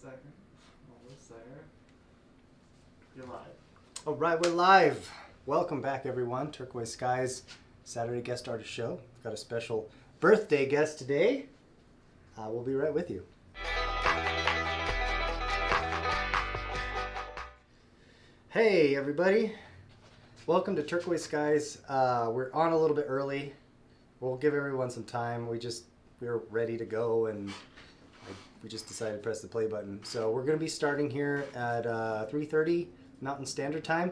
second. Almost there. You're live. All right, we're live. Welcome back, everyone. Turquoise Skies Saturday guest artist show. We've got a special birthday guest today. We'll be right with you. Hey, everybody. Welcome to Turquoise Skies. We're on a little bit early. We'll give everyone some time. We were ready to go, and we just decided to press the play button. So we're going to be starting here at 3:30 Mountain Standard Time.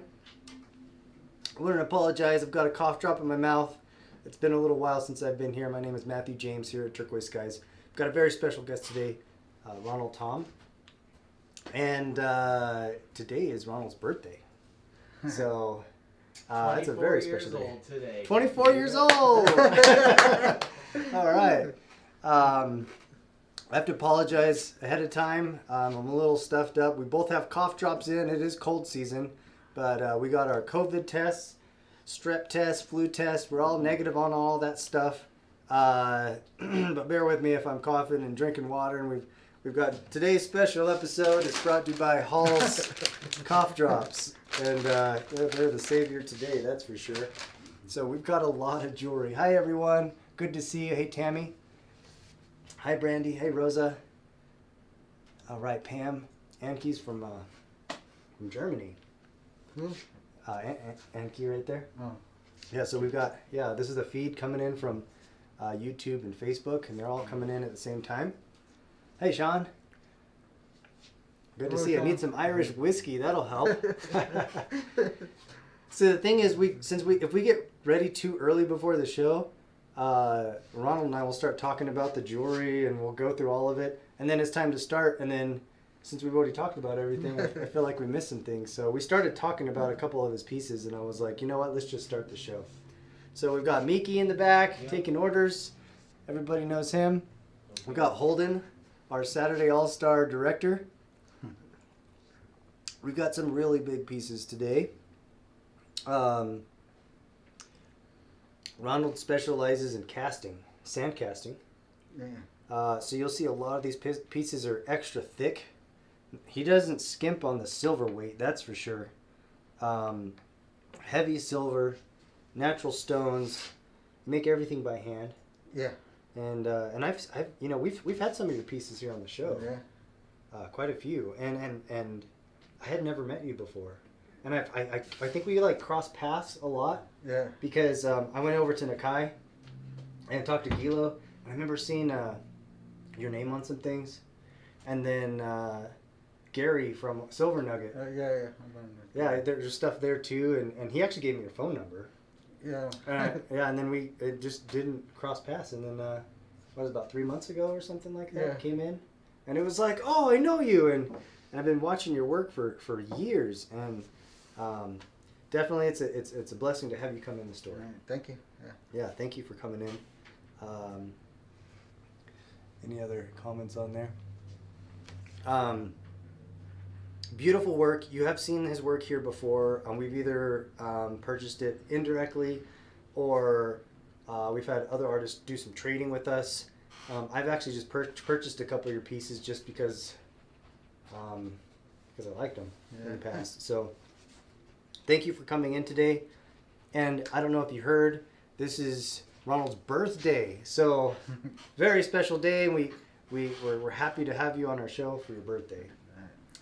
I want to apologize. I've got a cough drop in my mouth. It's been a little while since I've been here. My name is Matthew James here at Turquoise Skies. We've got a very special guest today, Ronald Tom. And today is Ronald's birthday. So it's a very special day. 24 years old today. 24 years old! All right. I have to apologize ahead of time. I'm a little stuffed up. We both have cough drops in. It is cold season. But we got our COVID tests, strep tests, flu tests. We're all negative on all that stuff. But bear with me if I'm coughing and drinking water. And we've got today's special episode is brought to you by Hall's Cough Drops. And they're the savior today, that's for sure. So we've got a lot of jewelry. Hi, everyone. Good to see you. Hey, Tammy. Hi, Brandy. Hey, Rosa. All right, Pam. Anke's from Germany. Who? Anke right there. Oh. Yeah, so we've got, this is the feed coming in from YouTube and Facebook, and they're all coming in at the same time. Hey, Sean. Good to see you. I need some Irish whiskey. That'll help. So the thing is, if we get ready too early before the show, Ronald and I will start talking about the jewelry, and we'll go through all of it. And then it's time to start. And then, since we've already talked about everything, I feel like we missed some things. So we started talking about a couple of his pieces, and I was like, you know what? Let's just start the show. So we've got Miki in the back taking orders. Everybody knows him. We've got Holden, our Saturday All-Star director. We've got some really big pieces today. Ronald specializes in casting, sand casting. Yeah. So you'll see a lot of these pieces are extra thick. He doesn't skimp on the silver weight, that's for sure. Heavy silver, natural stones, make everything by hand. Yeah. And I've we've had some of your pieces here on the show. Yeah. Quite a few, and I had never met you before, and I think we like cross paths a lot. Yeah. Because I went over to Nakai and talked to Gilo, and I remember seeing your name on some things, and then Gary from Silver Nugget. Yeah. Yeah, there's stuff there too, and he actually gave me your phone number. Yeah. Yeah, and then it just didn't cross paths, and then what was it, about 3 months ago or something like that? Yeah. Came in, and it was like, oh, I know you, and I've been watching your work for years, and definitely it's a blessing to have you come in the store. Thank you. Yeah, thank you for coming in. Any other comments on there? Beautiful work. You have seen his work here before. We've either purchased it indirectly, or we've had other artists do some trading with us. I've actually just purchased a couple of your pieces just because I liked them in the past. So thank you for coming in today. And I don't know if you heard, this is Ronald's birthday. So very special day, and we're happy to have you on our show for your birthday.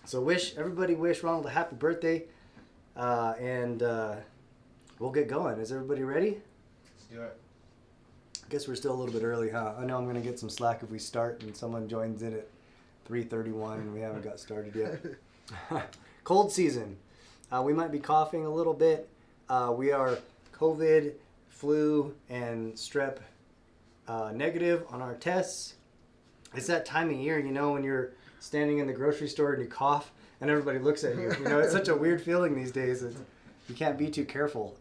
So everybody wish Ronald a happy birthday, and we'll get going. Is everybody ready? Let's do it. I guess we're still a little bit early, huh? I know I'm going to get some slack if we start and someone joins in at 3:31 and we haven't got started yet. Cold season. We might be coughing a little bit. We are COVID, flu, and strep negative on our tests. It's that time of year, when you're standing in the grocery store and you cough and everybody looks at you. It's such a weird feeling these days. You can't be too careful.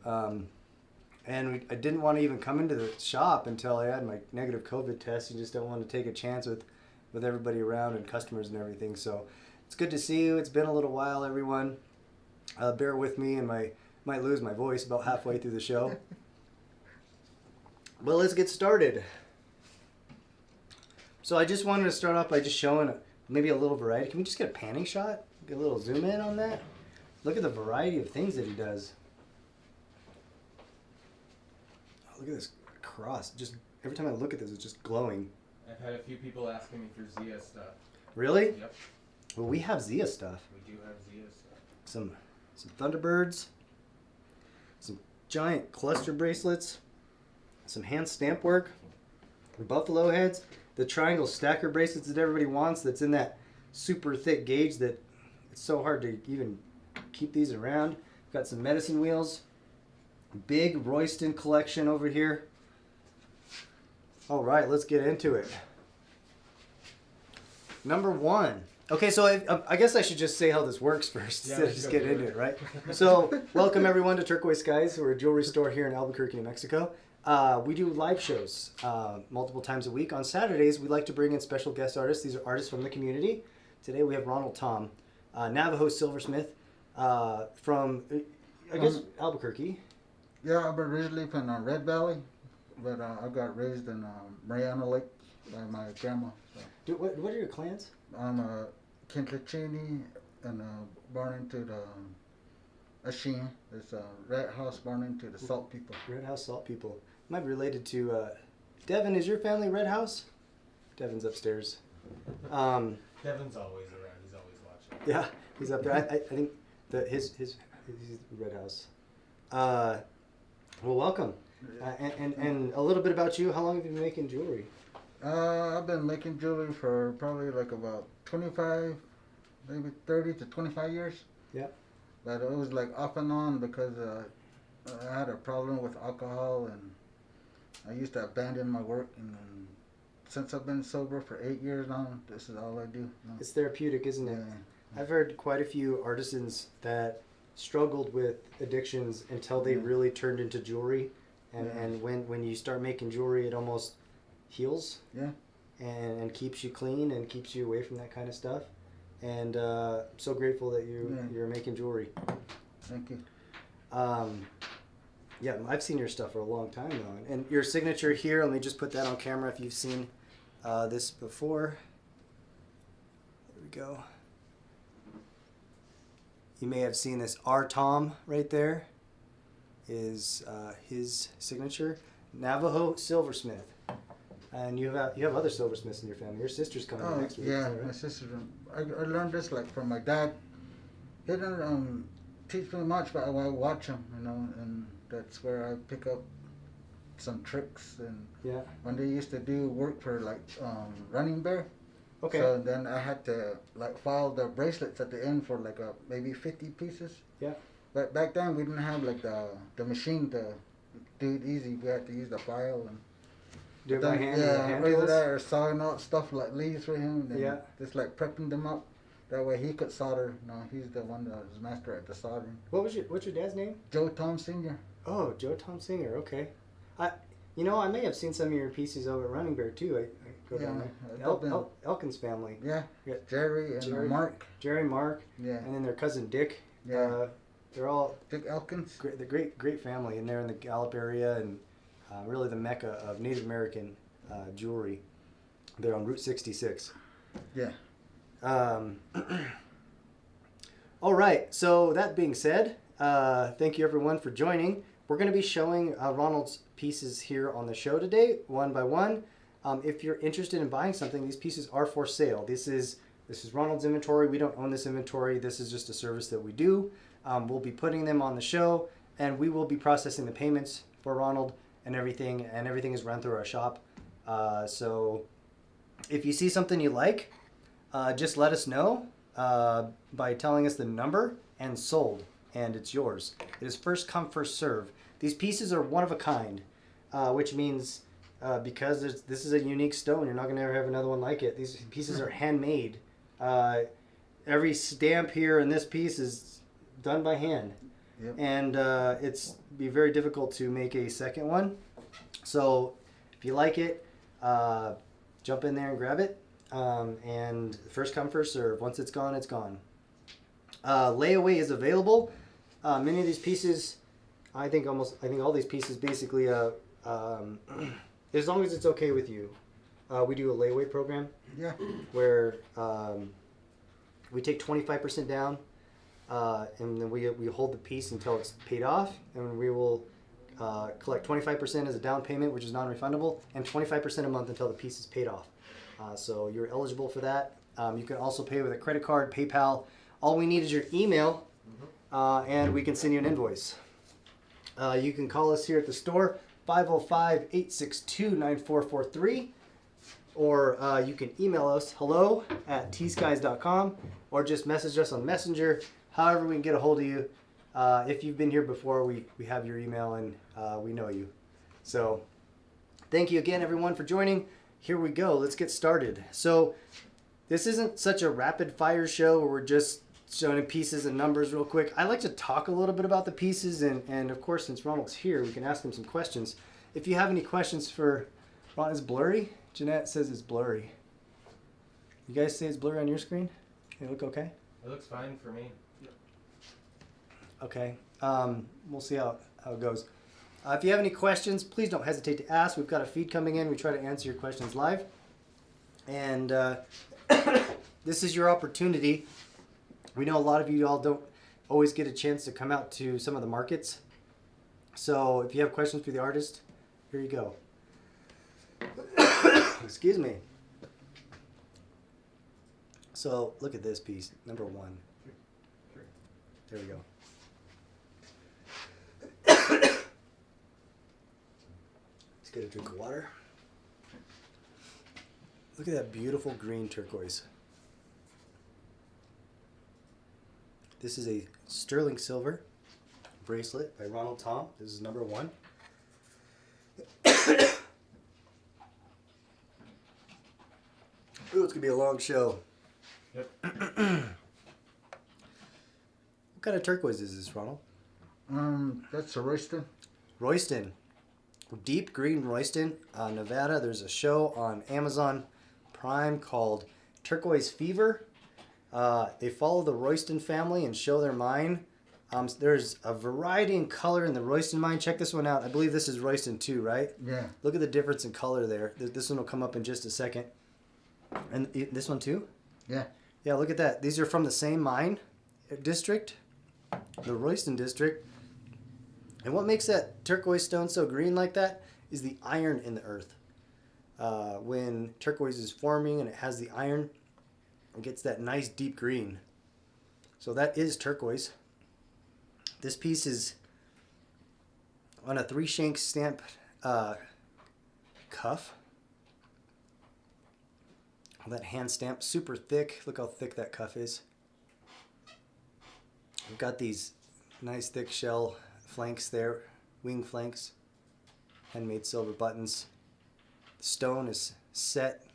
And I didn't want to even come into the shop until I had my negative COVID test. You just don't want to take a chance with everybody around and customers and everything. So it's good to see you. It's been a little while, everyone. Bear with me, and might lose my voice about halfway through the show. But let's get started. So I just wanted to start off by just showing maybe a little variety. Can we just get a panning shot? Get a little zoom in on that. Look at the variety of things that he does. Oh, look at this cross. Just every time I look at this, it's just glowing. I've had a few people asking me for Zias stuff. Really? Yep. Well, we have Zias stuff. We do have Zias stuff. Some Thunderbirds. Some giant cluster bracelets. Some hand stamp work. Buffalo heads. The triangle stacker bracelets that everybody wants. That's in that super thick gauge that it's so hard to even keep these around. Got some medicine wheels. Big Royston collection over here. All right, let's get into it. Number one. Okay, so I guess I should just say how this works first instead of just get into it, right? So, welcome everyone to Turquoise Skies. We're a jewelry store here in Albuquerque, New Mexico. We do live shows multiple times a week. On Saturdays, we like to bring in special guest artists. These are artists from the community. Today we have Ronald Tom, Navajo silversmith from, I guess, Albuquerque. Yeah, I'm originally from Red Valley, but I got raised in Mariana Lake by my grandma. So. What are your clans? I'm a Kintlachini and born into the Ashin. It's a Red House born into the Salt people. Red House Salt people. Might be related to Devin. Is your family Red House? Devin's upstairs. Devin's always around. He's always watching. Yeah, he's up there. I think that he's Red House. Well, welcome. And a little bit about you. How long have you been making jewelry? I've been making jewelry for probably like about 25, maybe 30 to 25 years. Yeah. But it was like off and on because I had a problem with alcohol and I used to abandon my work. And then since I've been sober for 8 years now, this is all I do. It's therapeutic, isn't it? Yeah. I've heard quite a few artisans that struggled with addictions until they really turned into jewelry. And when you start making jewelry, it almost heals. Yeah. And keeps you clean and keeps you away from that kind of stuff. And I'm so grateful that you're making jewelry. Thank you. Yeah, I've seen your stuff for a long time though. And your signature here, let me just put that on camera if you've seen this before. There we go. You may have seen this R. Tom right there is his signature. Navajo silversmith. And you have other silversmiths in your family. Your sister's coming next week. Yeah, right? my sister. I learned this like from my dad. He didn't teach me much, but I watch him, and that's where I pick up some tricks. And when they used to do work for like Running Bear, okay. So then I had to like file the bracelets at the end for like maybe 50 pieces. Yeah. But back then we didn't have like the machine to do it easy. We had to use the file and. Do it by hand? Yeah, either that or sawing out stuff like leaves for him. And just like prepping them up. That way he could solder. No, he's the one that was master at the soldering. What's your dad's name? Joe Tom Sr. Oh, Joe Tom Singer. Okay. I may have seen some of your pieces over at Running Bear too. I go down there. Elkin's family. Yeah. Jerry and Mark. Jerry, Mark. Yeah. And then their cousin Dick. Yeah. They're all Dick Elkins. They're great family, and they're in the Gallup area and really the mecca of Native American jewelry. They're on Route 66. Yeah. All right. So that being said, thank you everyone for joining. We're going to be showing Ronald's pieces here on the show today, one by one. If you're interested in buying something, these pieces are for sale. This is Ronald's inventory. We don't own this inventory. This is just a service that we do. We'll be putting them on the show, and we will be processing the payments for Ronald and everything is run through our shop. So if you see something you like, just let us know by telling us the number and sold, and it's yours. It is first come, first serve. These pieces are one of a kind, which means because this is a unique stone, you're not going to ever have another one like it. These pieces are handmade. Every stamp here in this piece is done by hand. Yep. And it's be very difficult to make a second one. So if you like it, jump in there and grab it. And first come, first serve. Once it's gone, it's gone. Layaway is available. Many of these pieces, I think all these pieces basically, as long as it's okay with you, we do a layaway program Yeah. where we take 25% down, and then we hold the piece until it's paid off, and we will collect 25% as a down payment, which is non-refundable, and 25% a month until the piece is paid off. So you're eligible for that. You can also pay with a credit card, PayPal. All we need is your email, and we can send you an invoice. You can call us here at the store, 505-862-9443. Or you can email us, hello@tskies.com, or just message us on Messenger. However we can get a hold of you. If you've been here before, we have your email and we know you. So thank you again, everyone, for joining. Here we go. Let's get started. So this isn't such a rapid fire show where we're just showing pieces and numbers real quick. I like to talk a little bit about the pieces, and of course, since Ronald's here, we can ask him some questions. If you have any questions for Ron, it's blurry. Jeanette says it's blurry. You guys say it's blurry on your screen? It look okay? It looks fine for me. Okay. We'll see how it goes. If you have any questions, please don't hesitate to ask. We've got a feed coming in. We try to answer your questions live. And this is your opportunity. We know a lot of you all don't always get a chance to come out to some of the markets. So if you have questions for the artist, here you go. Excuse me. So look at this piece, number 1. There we go. Let's get a drink of water. Look at that beautiful green turquoise. This is a sterling silver bracelet by Ronald Tom. This is number 1. Ooh, it's gonna be a long show. Yep. What kind of turquoise is this, Ronald? That's a Royston. Royston. Deep green Royston, Nevada. There's a show on Amazon Prime called Turquoise Fever. They follow the Royston family and show their mine. There's a variety in color in the Royston mine. Check this one out. I believe this is Royston too, right? Yeah. Look at the difference in color there. This one will come up in just a second. And this one too? Yeah. Yeah, look at that. These are from the same mine district, the Royston district. And what makes that turquoise stone so green like that is the iron in the earth. When turquoise is forming and it has the iron, it gets that nice deep green. So that is turquoise. This piece is on a 3-shank stamp cuff. That hand stamp, super thick. Look how thick that cuff is. We've got these nice thick shell flanks there, wing flanks, handmade silver buttons. The stone is set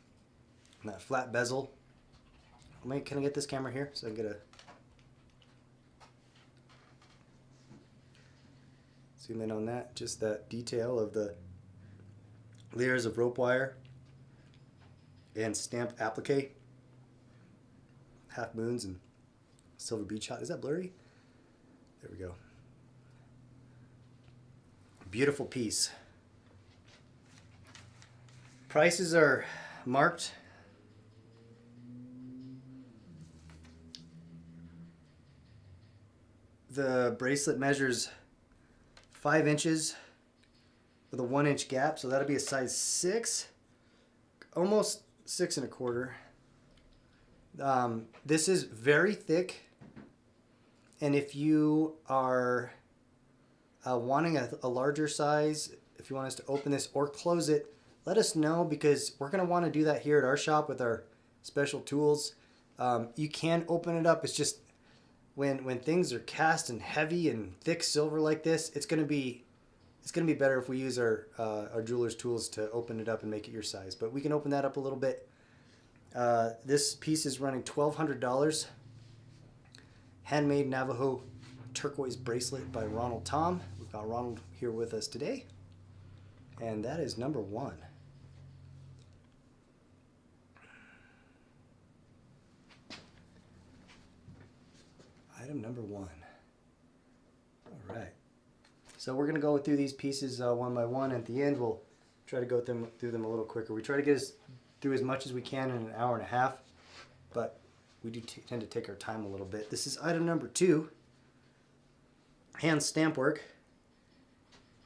on that flat bezel. Can I get this camera here so I can get a zoom in on that? Just that detail of the layers of rope wire and stamped applique, half moons and silver beach shot. Is that blurry? There we go. Beautiful piece. Prices are marked. The bracelet measures 5 inches with a 1-inch gap, so that'll be a size 6, almost 6 1/4. This is very thick, and if you are wanting a larger size, if you want us to open this or close it, let us know, because we're going to want to do that here at our shop with our special tools. You can open it up. It's just when things are cast and heavy and thick silver like this, it's going to be better if we use our jeweler's tools to open it up and make it your size. But we can open that up a little bit. This piece is running $1,200. Handmade Navajo Turquoise Bracelet by Ronald Tom. We've got Ronald here with us today. And that is number 1. Item number 1. All right. So we're going to go through these pieces one by one. At the end, we'll try to go through them a little quicker. We try to get as through as much as we can in an hour and a half, but we do tend to take our time a little bit. This is item number 2, hand stamp work.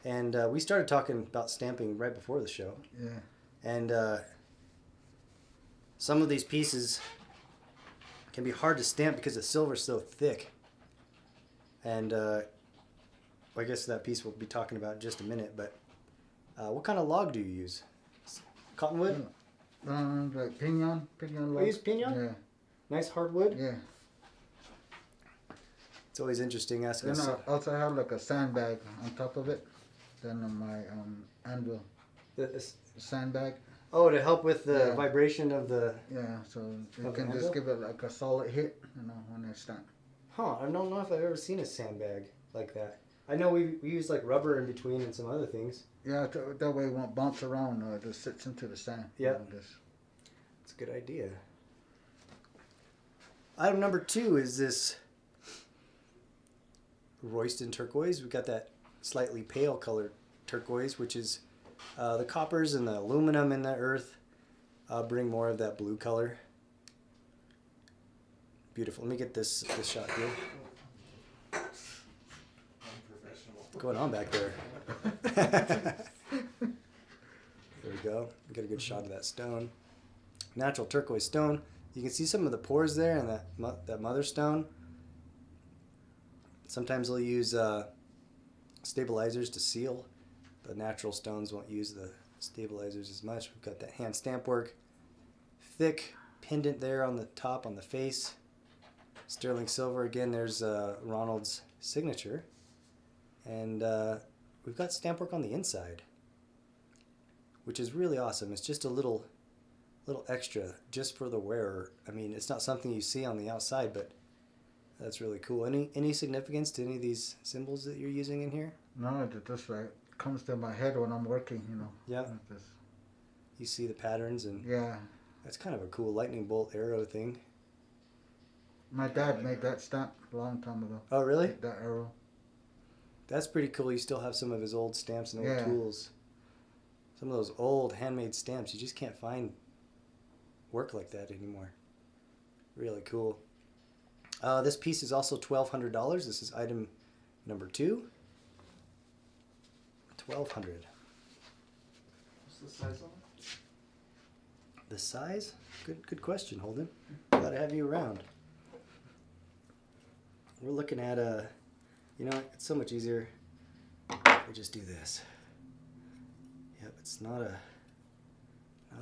And we started talking about stamping right before the show. Yeah. And some of these pieces can be hard to stamp because the silver's so thick. And I guess that piece we'll be talking about in just a minute. But what kind of log do you use? Cottonwood? Like pinon log. You use pinon? Yeah. Nice hardwood? Yeah. It's always interesting asking Then us. I also have like a sandbag on top of it. Then on my anvil. Sandbag. Oh, to help with the Yeah. vibration of the... Yeah, so you Of can the just anvil? give it like a solid hit, you know, when they stamp. Huh, I don't know if I've ever seen a sandbag like that. I know we use like rubber in between and some other things. Yeah, that way it won't bounce around or it just sits into the sand. Yeah. You know, just- It's a good idea. Item number 2 is this Royston turquoise. We got that slightly pale colored turquoise, which is the coppers and the aluminum in the earth bring more of that blue color. Beautiful. Let me get this shot here. What's going on back there? There we go. We got a good shot of that stone. Natural turquoise stone. You can see some of the pores there and that mother stone. Sometimes they'll use stabilizers to seal. The natural stones won't use the stabilizers as much. We've got that hand stamp work. Thick pendant there on the top on the face. Sterling silver. Again, there's Ronald's signature. And we've got stamp work on the inside, which is really awesome. It's just a little extra just for the wearer. I mean, it's not something you see on the outside, but that's really cool. Any significance to any of these symbols that you're using in here? No, it just like comes to my head when I'm working, you know. Yeah. Like this. You see the patterns, and Yeah. that's kind of a cool lightning bolt arrow thing. My dad made that stamp a long time ago. Oh, really? That arrow. That's pretty cool. You still have some of his old stamps and old Yeah. tools. Some of those old handmade stamps. You just can't find work like that anymore. Really cool. This piece is also $1,200. This is item number 2. $1,200. What's the size on it? The size? Good question, Holden. Glad to have you around. We're looking at you know, it's so much easier. We just do this. Yep, it's not a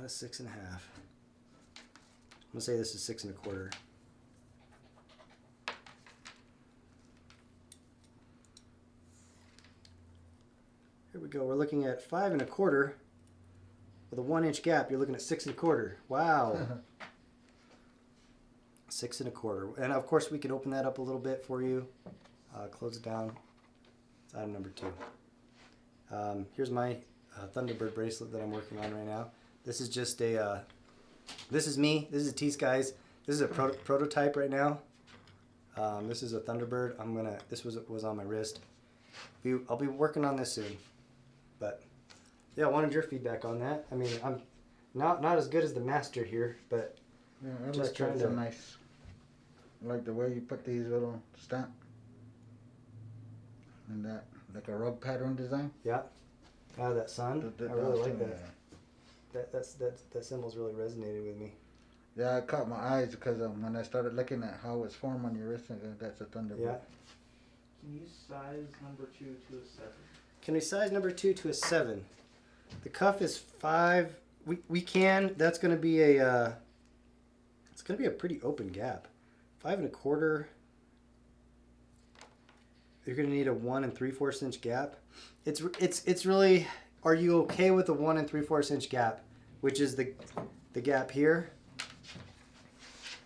6.5. I'm gonna say this is 6 1/4. Here we go. We're looking at 5 1/4 with a 1-inch gap. You're looking at 6 1/4. Wow. 6 1/4. And of course we can open that up a little bit for you. Close it down. It's item number 2. Here's my Thunderbird bracelet that I'm working on right now. This is just a, this is me. This is a T.Skies. This is a prototype right now. This is a Thunderbird. This was on my wrist. I'll be working on this soon. But yeah, I wanted your feedback on that. I mean, I'm not as good as the master here, but Yeah, I just like trying it's to... a nice. I like the way you put these little stamp. And that, like a rug pattern design. Yeah. That sun. I really like that. Yeah. That symbol's really resonated with me. Yeah, it caught my eyes because when I started looking at how it's formed on your wrist, I go, that's a Thunderbird. Yeah. Can you size number 2 to a 7? Can we size number 2 to a 7? The cuff is 5. We can. That's going to be a. It's going to be a pretty open gap. 5 1/4. You're going to need a 1 3/4 inch gap. It's really. Are you okay with a 1 3/4 inch gap, which is the gap here?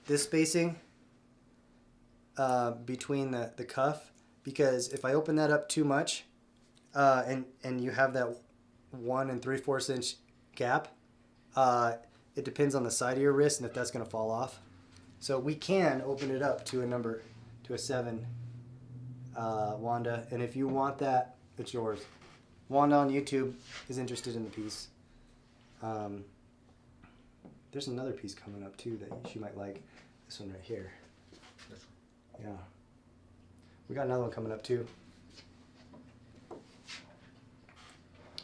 This spacing between the cuff, because if I open that up too much, and you have that 1 3/4 inch gap, it depends on the side of your wrist and if that's going to fall off. So we can open it up to a 7, Wanda, and if you want that, it's yours. Wanda on YouTube is interested in the piece. There's another piece coming up too that she might like. This one right here. This Yeah. We got another one coming up too.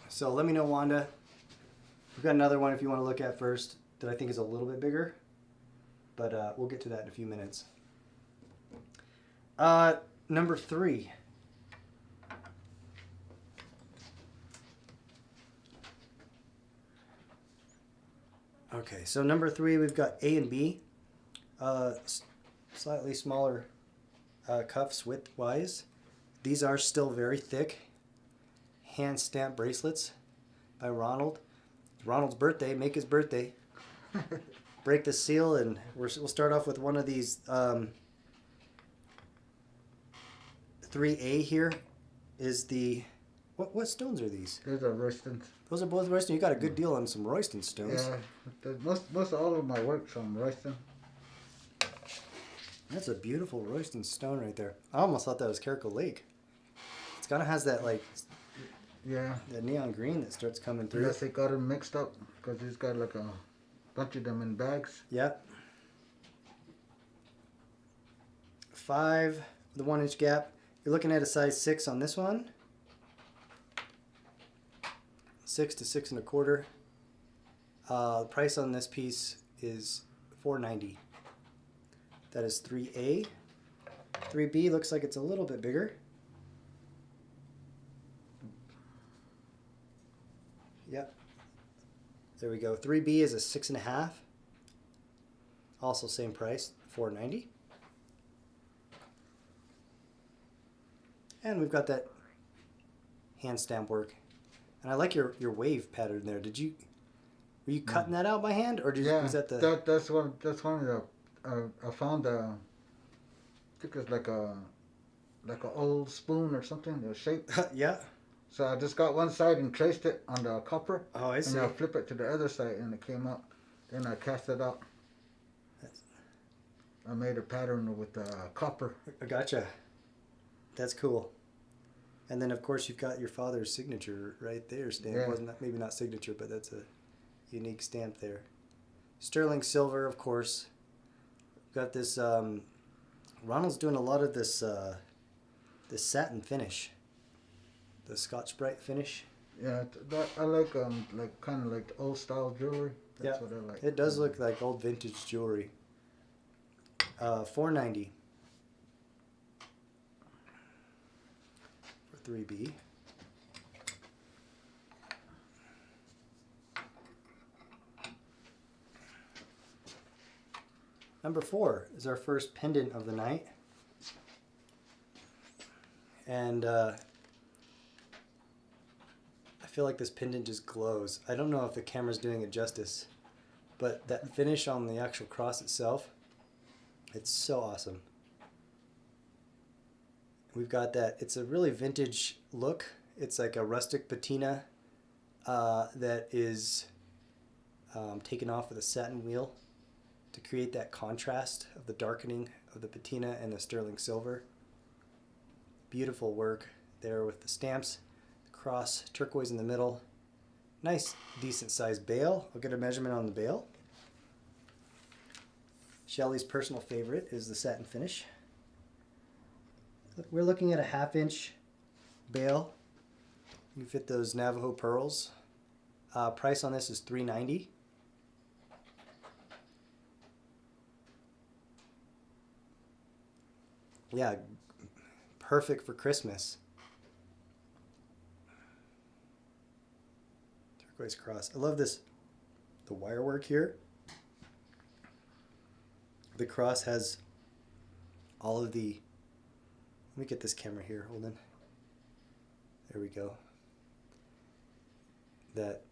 So let me know, Wanda. We've got another one if you want to look at first that I think is a little bit bigger. But we'll get to that in a few minutes. Number 3. Okay, so number 3, we've got A and B. Slightly smaller cuffs width-wise. These are still very thick. Hand-stamped bracelets by Ronald. It's Ronald's birthday. Make his birthday. Break the seal, and we'll start off with one of these 3A here. Is the what stones are these? Those are Roystons. Those are both Royston. You got a good deal on some Royston stones. Yeah, most all of my work's from Royston. That's a beautiful Royston stone right there. I almost thought that was Cherokee Lake. It's kind of has that like Yeah. that neon green that starts coming through. Unless they got them mixed up, because he's got like a bunch of them in bags. Yep. 5 with a 1-inch gap. You're looking at a size 6 on this one. 6 to 6 1/4. The price on this piece is $4.90. That is 3A. 3B looks like it's a little bit bigger. Yep. There we go. 3B is a 6 1/2. Also same price, $4.90. And we've got that hand stamp work. And I like your wave pattern there. Were you cutting that out by hand, or was that the? That's one of the. I found I think it's like a old spoon or something, the shape. Yeah. So I just got one side and traced it on the copper. Oh, I see. And I flip it to the other side, and it came out. Then I cast it out. I made a pattern with copper. I gotcha. That's cool. And then, of course, you've got your father's signature right there. Stamp. Yeah. Wasn't that, maybe not signature, but that's a unique stamp there. Sterling silver, of course. Got this. Ronald's doing a lot of this satin finish. The Scotch-Brite finish. Yeah, I like kind of like old style jewelry. That's what I like. It does look like old vintage jewelry. $4.90 for 3B. Number 4 is our first pendant of the night. And I feel like this pendant just glows. I don't know if the camera's doing it justice, but that finish on the actual cross itself, it's so awesome. We've got that, it's a really vintage look. It's like a rustic patina that is taken off with a satin wheel to create that contrast of the darkening of the patina and the sterling silver. Beautiful work there with the stamps, the cross, turquoise in the middle. Nice, decent sized bail. I'll get a measurement on the bail. Shelly's personal favorite is the satin finish. We're looking at a 1/2 inch bail. You fit those Navajo pearls. Price on this is $3.90. Yeah, perfect for Christmas. Turquoise cross. I love this, the wire work here. The cross has all of the, let me get this camera here, hold on. There we go. That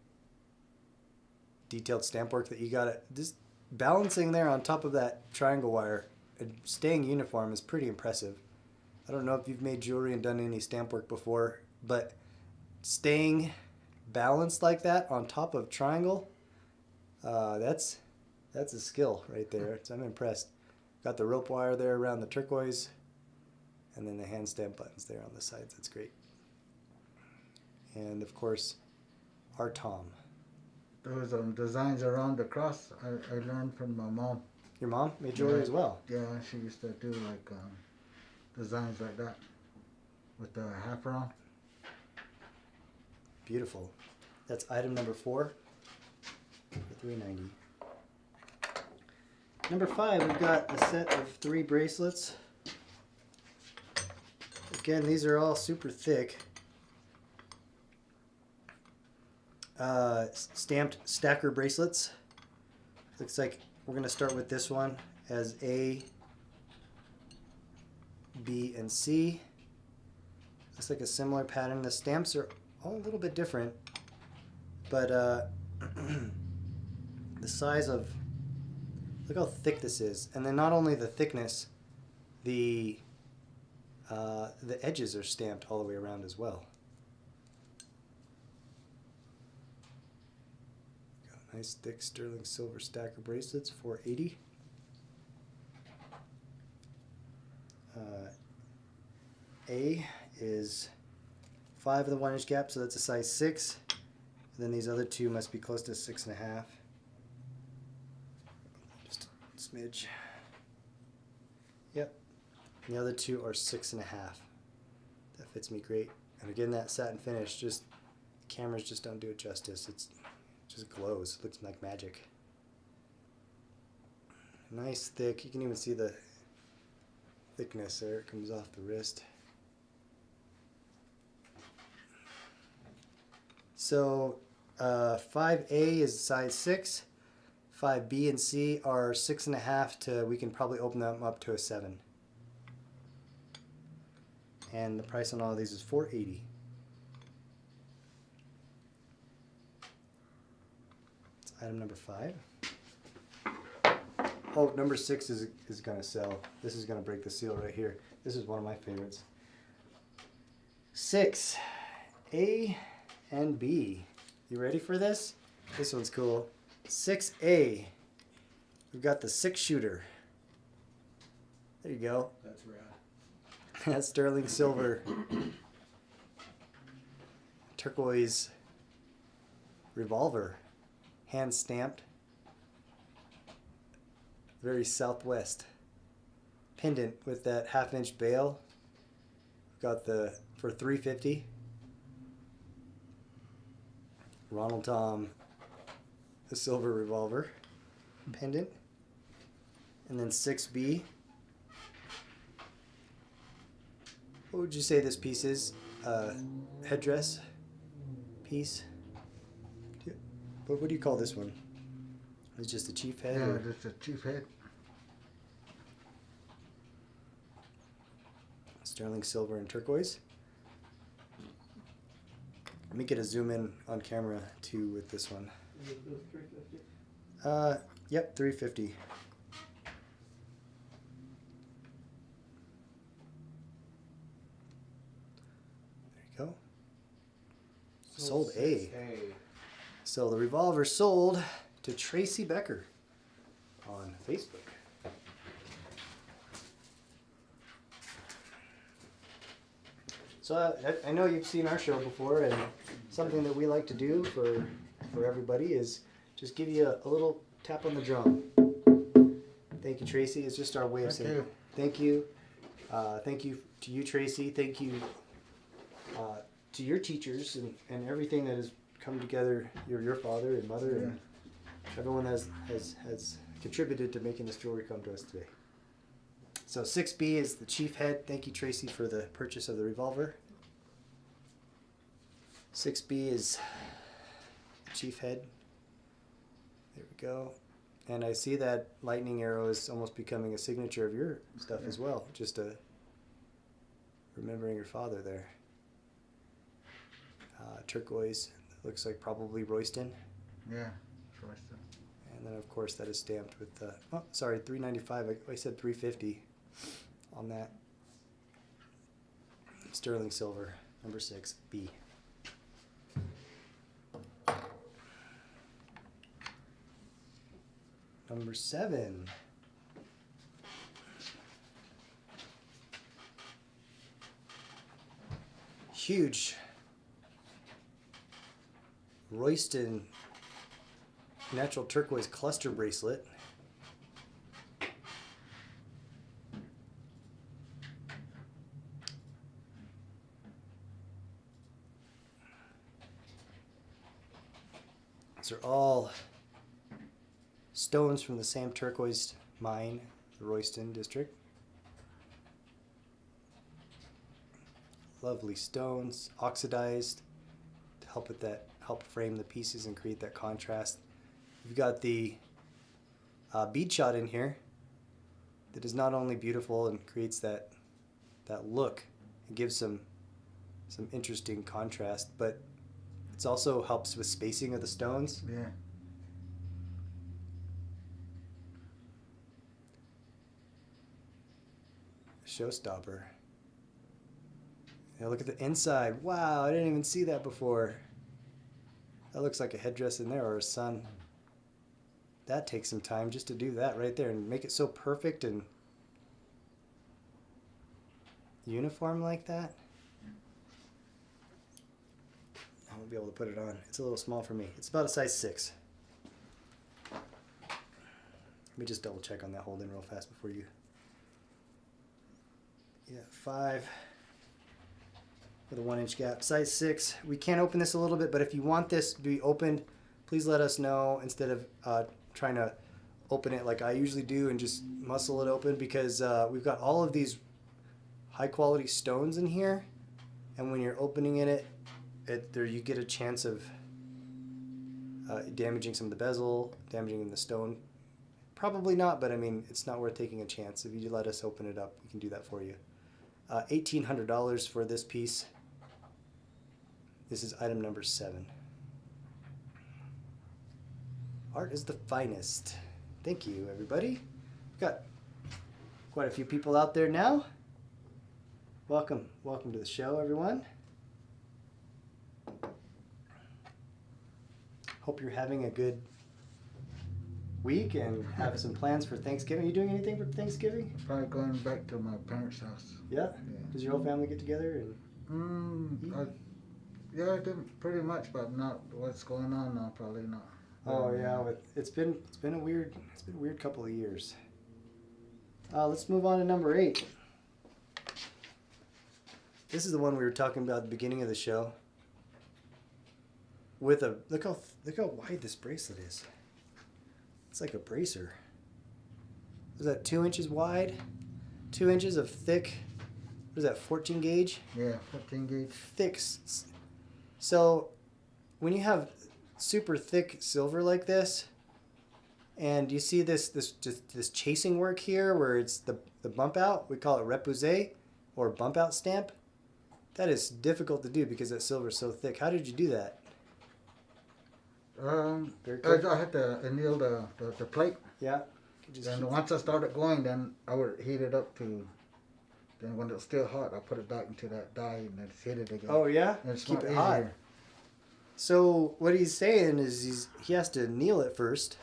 detailed stamp work that you got it, just balancing there on top of that triangle wire and staying uniform is pretty impressive. I don't know if you've made jewelry and done any stamp work before, but staying balanced like that on top of triangle, that's a skill right there. So I'm impressed. Got the rope wire there around the turquoise, and then the hand stamp buttons there on the sides. That's great. And of course, our Tom. those designs around the cross, I learned from my mom. Your mom made jewelry Yeah. as well. Yeah, she used to do like designs like that with the half round. Beautiful. That's item number 4 for $3.90. Number 5, we've got a set of 3 bracelets. Again, these are all super thick. Stamped stacker bracelets. Looks like we're going to start with this one as A, B, and C. Looks like a similar pattern. The stamps are all a little bit different, but the size of, look how thick this is. And then not only the thickness, the edges are stamped all the way around as well. Got nice thick sterling silver stacker bracelets, $4.80. A is 5 of the 1 inch gap, so that's a size 6. And then these other 2 must be close to 6.5. Just a smidge. Yep. And the other 2 are 6.5. That fits me great. And again, that satin finish, just cameras just don't do it justice. It just glows. It looks like magic. Nice thick. You can even see the thickness there. It comes off the wrist. So 5A is size 6. 5B and C are 6.5 to, we can probably open them up to a 7. And the price on all of these is $4.80. That's item number 5. Oh, number 6 is gonna sell. This is gonna break the seal right here. This is one of my favorites. 6, A and B. You ready for this? This one's cool. 6A. We've got the 6-shooter. There you go. That's rad. That's sterling silver. Turquoise revolver. Hand stamped. Very Southwest. Pendant with that 1/2 inch bail. Got the, for $3.50. Ronald Tom, the silver revolver pendant. And then 6B. What would you say this piece is? Headdress piece? What do you call this one? It's just a chief head? Yeah, Or? that's a chief head. Sterling silver and turquoise. Let me get a zoom in on camera too with this one. Is it the $3.50? Yep, $3.50. There you go. Sold A. So the revolver sold to Tracy Becker on Facebook. So I know you've seen our show before, and something that we like to do for everybody is just give you a little tap on the drum. Thank you, Tracy. It's just our way of saying thank you. Thank you to you, Tracy. Thank you to your teachers and everything that has come together. Your father and mother and everyone has contributed to making this jewelry come to us today. So 6B is the chief head. Thank you, Tracy, for the purchase of the revolver. 6B is the chief head. There we go. And I see that lightning arrow is almost becoming a signature of your stuff as well. Just remembering your father there. Turquoise, looks like probably Royston. Yeah, Royston. And then of course that is stamped with $3.95. I said $3.50 on that. Sterling silver, number 6B. Number 7. Huge Royston natural turquoise cluster bracelet. These are all stones from the same turquoise mine, the Royston district. Lovely stones, oxidized to help with that, help frame the pieces and create that contrast. We've got the bead shot in here that is not only beautiful and creates that look and gives some interesting contrast, but it also helps with spacing of the stones. Yeah. Showstopper. Now look at the inside. Wow, I didn't even see that before. That looks like a headdress in there or a sun. That takes some time just to do that right there and make it so perfect and uniform like that. I won't be able to put it on. It's a little small for me. It's about a size 6. Let me just double check on that hold in real fast before you. Yeah, 5 with a 1-inch gap. Size 6. We can open this a little bit, but if you want this to be opened, please let us know instead of trying to open it like I usually do and just muscle it open, because we've got all of these high quality stones in here, and when you're opening it, there you get a chance of damaging some of the bezel, damaging the stone. Probably not, but I mean, it's not worth taking a chance. If you let us open it up, we can do that for you. $1,800 for this piece. This is item number 7. Art is the finest. Thank you, everybody. We've got quite a few people out there now. Welcome to the show, everyone. Hope you're having a good week and have some plans for Thanksgiving. Are you doing anything for Thanksgiving? Probably going back to my parents' house. Yeah? Does your whole family get together? Yeah, I did pretty much, but not what's going on now. Probably not. Oh yeah, it's been a weird couple of years. Let's move on to number 8. This is the one we were talking about at the beginning of the show. With a look how wide this bracelet is. It's like a bracer. Is that 2 inches wide? 2 inches of thick. What is that? 14 gauge? Yeah, 14 gauge. Thick. So when you have super thick silver like this, and you see this chasing work here where it's the bump out, we call it repoussé or bump out stamp. That is difficult to do because that silver is so thick. How did you do that? I had to anneal the plate. Yeah. And once I started going, then I would heat it up to. Then when it's still hot, I put it back into that die and then heat it again. Oh yeah. And it's keep it easier. hot. So what he's saying is he has to anneal it first,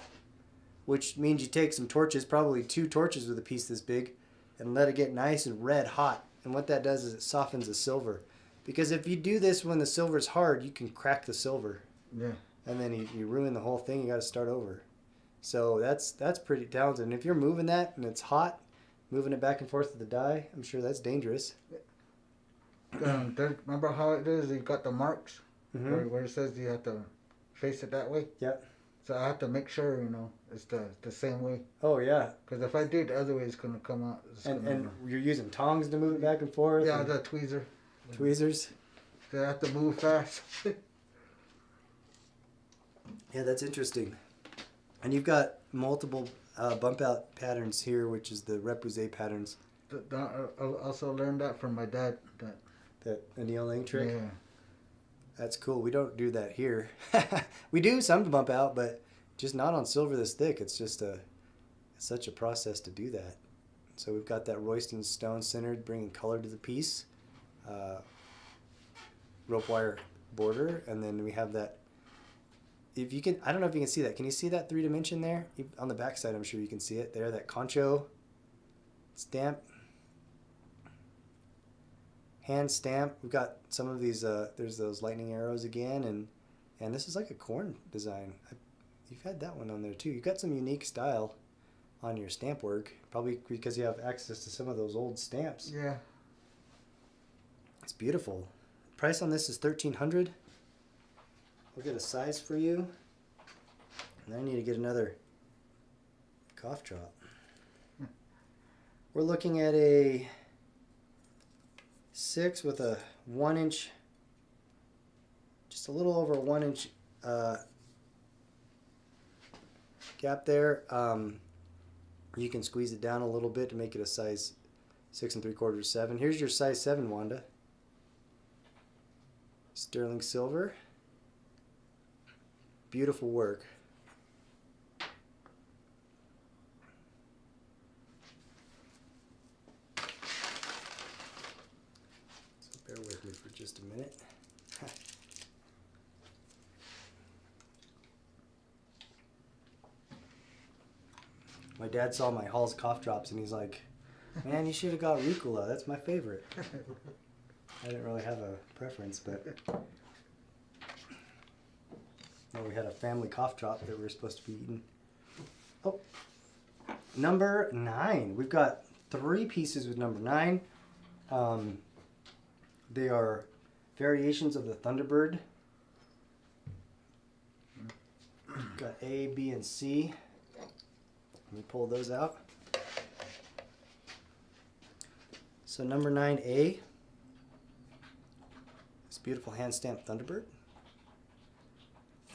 which means you take some torches, probably 2 torches with a piece this big, and let it get nice and red hot. And what that does is it softens the silver. Because if you do this when the silver's hard, you can crack the silver. Yeah. And then you ruin the whole thing. You got to start over. So that's pretty talented. And if you're moving that and it's hot, moving it back and forth to the die, I'm sure that's dangerous. Remember how it is? You got the marks Mm-hmm. where it says you have to face it that way. Yep. So I have to make sure it's the same way. Oh yeah. Because if I do it the other way, it's gonna come out. And you're using tongs to move it back and forth. Yeah, and the tweezer. tweezers. They have to move fast. Yeah, that's interesting. And you've got multiple bump out patterns here, which is the repoussé patterns. I also learned that from my dad. That annealing trick. Yeah. That's cool. We don't do that here. We do some bump out, but just not on silver this thick. It's just it's such a process to do that. So we've got that Royston stone centered, bringing color to the piece. Rope wire border, and then we have that. If you can, I don't know if you can see that. Can you see that 3-dimension there? On the back side, I'm sure you can see it there. That concho stamp. Hand stamp. We've got some of these. There's those lightning arrows again, and this is like a corn design. you've had that one on there too. You've got some unique style on your stamp work, probably because you have access to some of those old stamps. Yeah. It's beautiful. Price on this is $1,300. We'll get a size for you. And I need to get another cough drop. We're looking at a 6 with a 1 inch, just a little over a 1 inch gap there. You can squeeze it down a little bit to make it a size 6 3/4, 7. Here's your size 7, Wanda. Sterling silver. Beautiful work. So bear with me for just a minute. My dad saw my Hall's cough drops and he's like, man, you should have got Ricola. That's my favorite. I didn't really have a preference, but well, we had a family cough drop that we were supposed to be eating. Oh, number 9. We've got 3 pieces with number 9. They are variations of the Thunderbird. Got A, B, and C. Let me pull those out. So number 9A, this beautiful hand-stamped Thunderbird.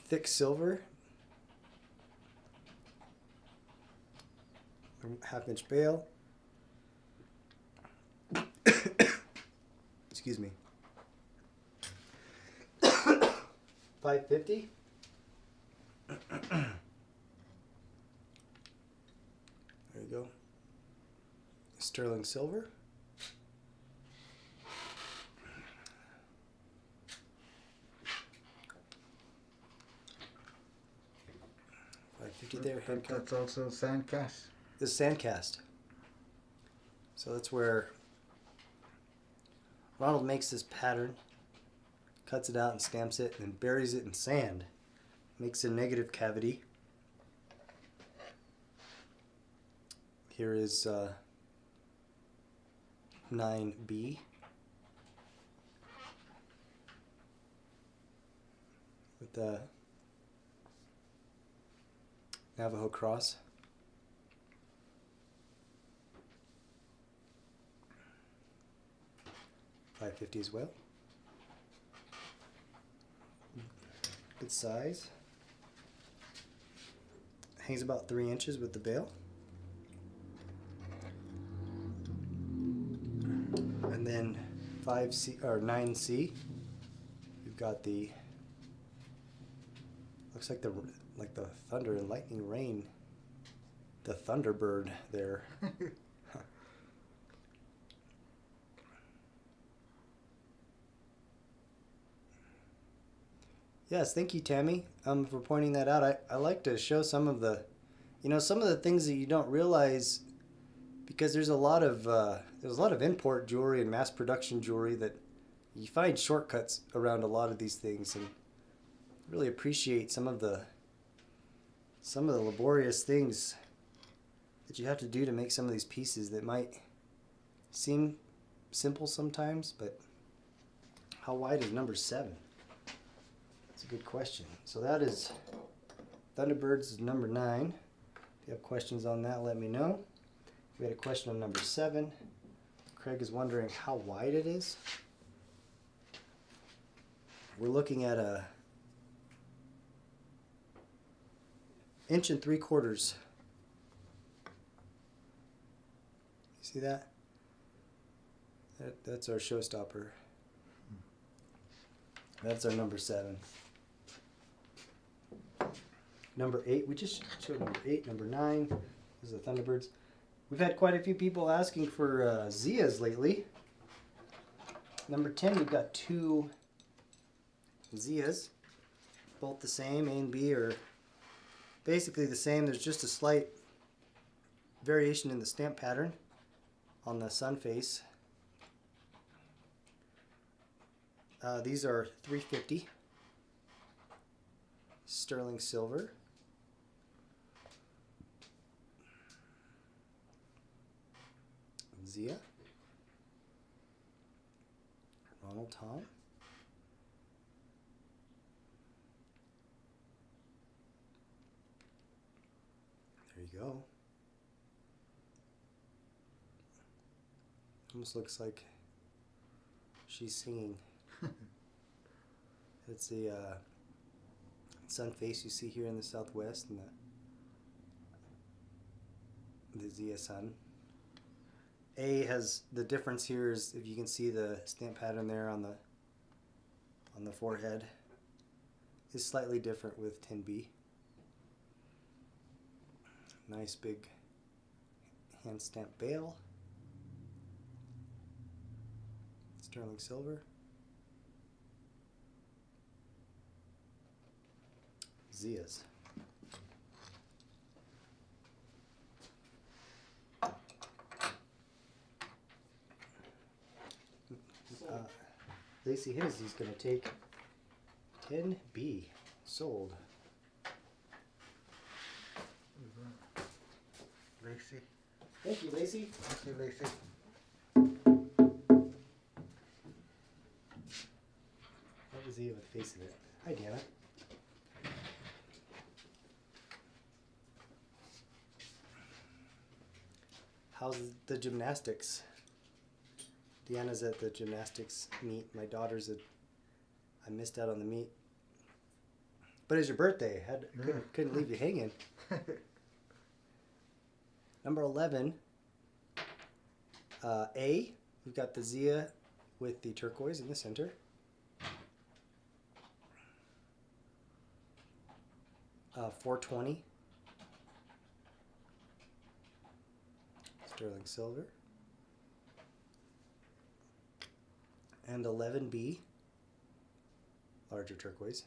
Thick silver. 1/2-inch bail. Excuse me. $5.50. There you go. Sterling silver. $5.50 there. That's also sand cast. This is sand cast. So that's where Ronald makes this pattern, cuts it out and stamps it, and buries it in sand. Makes a negative cavity. Here is 9B. With the Navajo cross. $5.50 as well. Good size. Hangs about 3 inches with the bail. And then 5C or 9C. You've got the looks like the thunder and lightning rain. The Thunderbird there. Yes, thank you, Tammy, for pointing that out. I like to show some of the, some of the things that you don't realize, because there's a lot of import jewelry and mass production jewelry that you find shortcuts around a lot of these things, and really appreciate some of the laborious things that you have to do to make some of these pieces that might seem simple sometimes, but how wide is number 7? That's a good question. So that is Thunderbirds is number 9. If you have questions on that, let me know. We had a question on number 7. Craig is wondering how wide it is. We're looking at a 1 3/4 inches. You see that? That's our showstopper. That's our number 7. Number 8, we just showed number 8. Number 9 is the Thunderbirds. We've had quite a few people asking for Zias lately. Number 10, we've got 2 Zias. Both the same. A and B are basically the same. There's just a slight variation in the stamp pattern on the sun face. These are $3.50. Sterling silver. Zia. Ronald Tom. There you go. Almost looks like she's singing. It's the sun face you see here in the southwest, and the Zia sun. A has the difference here is if you can see the stamp pattern there on the forehead is slightly different with 10B. Nice big hand stamped bail. Sterling silver. Zias. Lacy Hennessy's going to take 10B. Sold. Lacy. Thank you, Lacy. Thank you, Lacy. What was he with the face of it? Hi, Deanna. How's the gymnastics? Deanna's at the gymnastics meet. My daughter's at. I missed out on the meet. But it's your birthday. Couldn't leave you hanging. Number 11. A. We've got the Zia with the turquoise in the center. $4.20. Sterling silver. And 11B. Larger turquoise.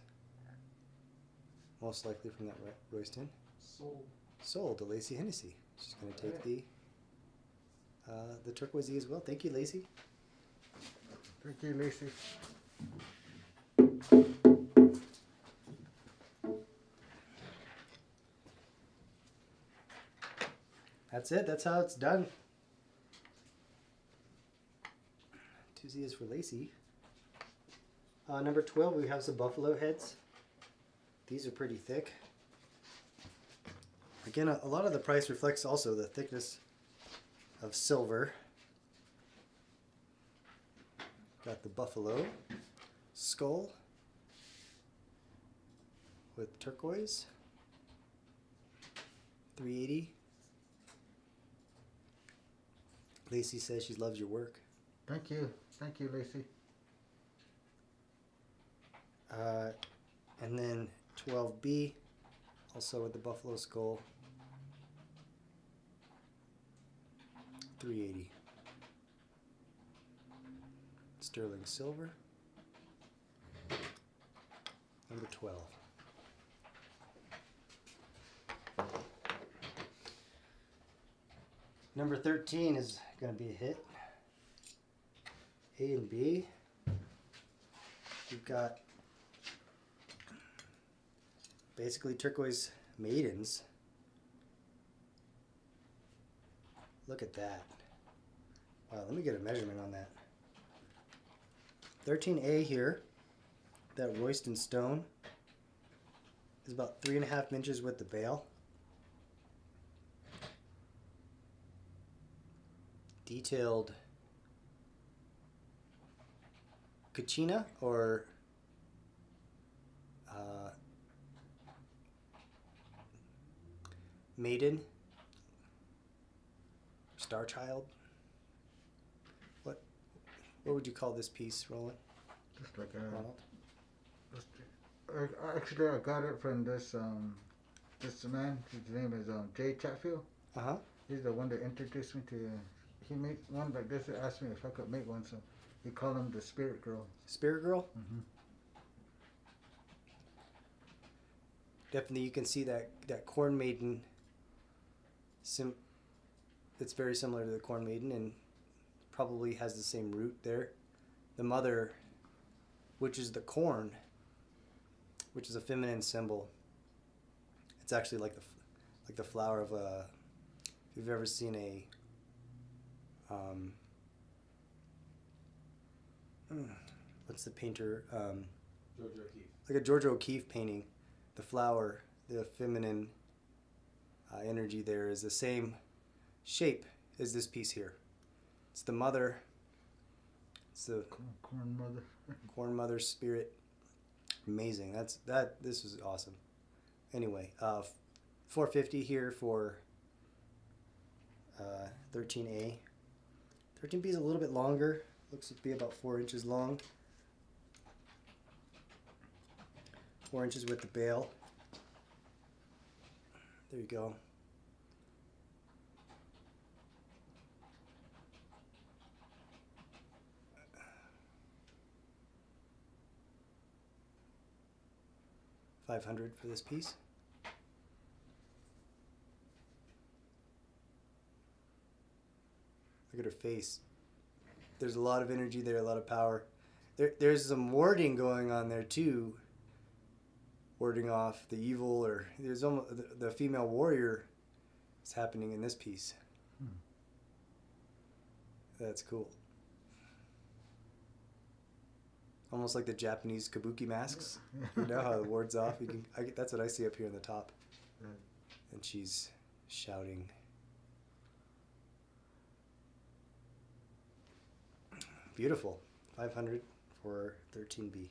Most likely from that Royston. Sold to Lacy Hennessy. She's going to take the turquoise as well. Thank you, Lacy. Thank you, Lacy. That's it. That's how it's done. 2 Zias for Lacy. Number 12, we have some buffalo heads. These are pretty thick. Again, a lot of the price reflects also the thickness of silver. Got the buffalo skull with turquoise. $3.80. Lacy says she loves your work. Thank you. Thank you, Lacy. And then 12B, also with the buffalo skull. $3.80. Sterling silver. Number 12. Number 13 is going to be a hit. A and B. We've got basically turquoise maidens. Look at that. Wow, let me get a measurement on that. 13A here, that Royston stone, is about 3.5 inches with the bail. Detailed Kachina or maiden, star child. What would you call this piece, Roland? Just like Ronald? Actually, I got it from this man. His name is Jay Chatfield. He's the one that introduced me to. He made one like this. He asked me if I could make one, so he called him the Spirit Girl. Spirit Girl? Mm-hmm. Definitely, you can see that corn maiden. It's very similar to the corn maiden and probably has the same root there. The mother, which is the corn, which is a feminine symbol. It's actually like the flower of a. If you've ever seen a What's the painter? George O'Keeffe. Like a George O'Keeffe painting. The flower, the feminine energy there is the same shape as this piece here. It's the mother. It's the Corn mother. corn mother spirit. Amazing. This was awesome. Anyway, $450 here for 13A. 13B is a little bit longer. Looks to be about 4 inches long. 4 inches with the bail. There you go. $500 for this piece. Look at her face. There's a lot of energy there, a lot of power. There's some warding going on there too. Warding off the evil, or there's almost the female warrior is happening in this piece. That's cool. Almost like the Japanese kabuki masks. You know how it wards off. That's what I see up here on the top. And she's shouting. Beautiful. 500 for 13B.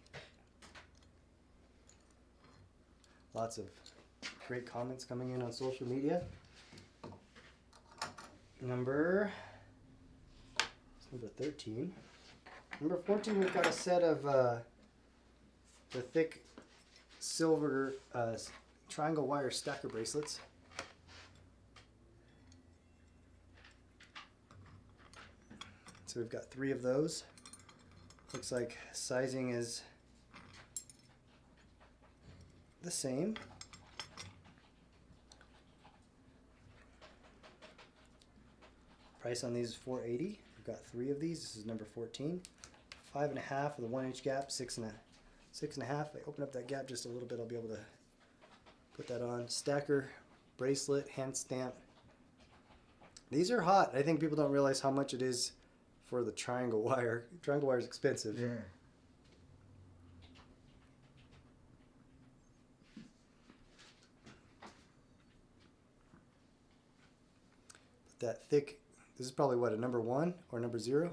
Lots of great comments coming in on social media. Number 13. Number 14, we've got a set of the thick silver triangle wire stacker bracelets. So we've got 3 of those. Looks like sizing is the same. Price on these is $480. We've got 3 of these. This is number 14. 5.5 with a 1-inch gap. 6.5. I open up that gap just a little bit. I'll be able to put that on. Stacker bracelet, hand stamp. These are hot. I think people don't realize how much it is for the triangle wire. Triangle wire is expensive. Yeah. But that thick, this is probably what, a number 1 or number 0?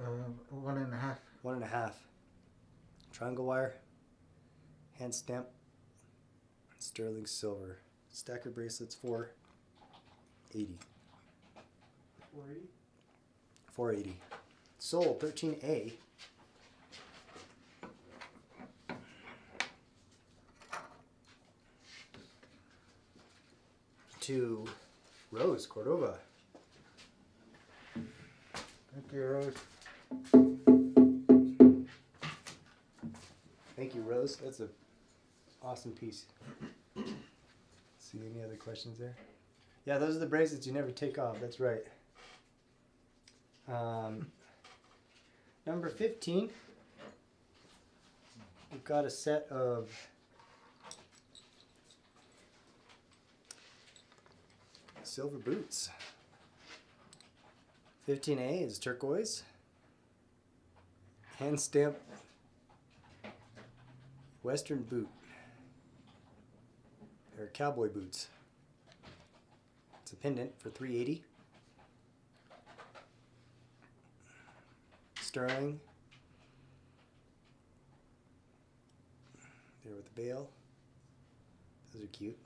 1.5. 1.5. Triangle wire, hand stamp, sterling silver. Stacker bracelets, $480. 480. 480. Sold 13A. To Rose Cordova. Thank you, Rose. Thank you, Rose. That's an awesome piece. See any other questions there? Yeah, those are the bracelets you never take off. That's right. Number 15. We've got a set of silver boots. 15A is turquoise. Hand stamped Western boot. They're cowboy boots. It's a pendant for $380. Sterling. There with the bail. Those are cute.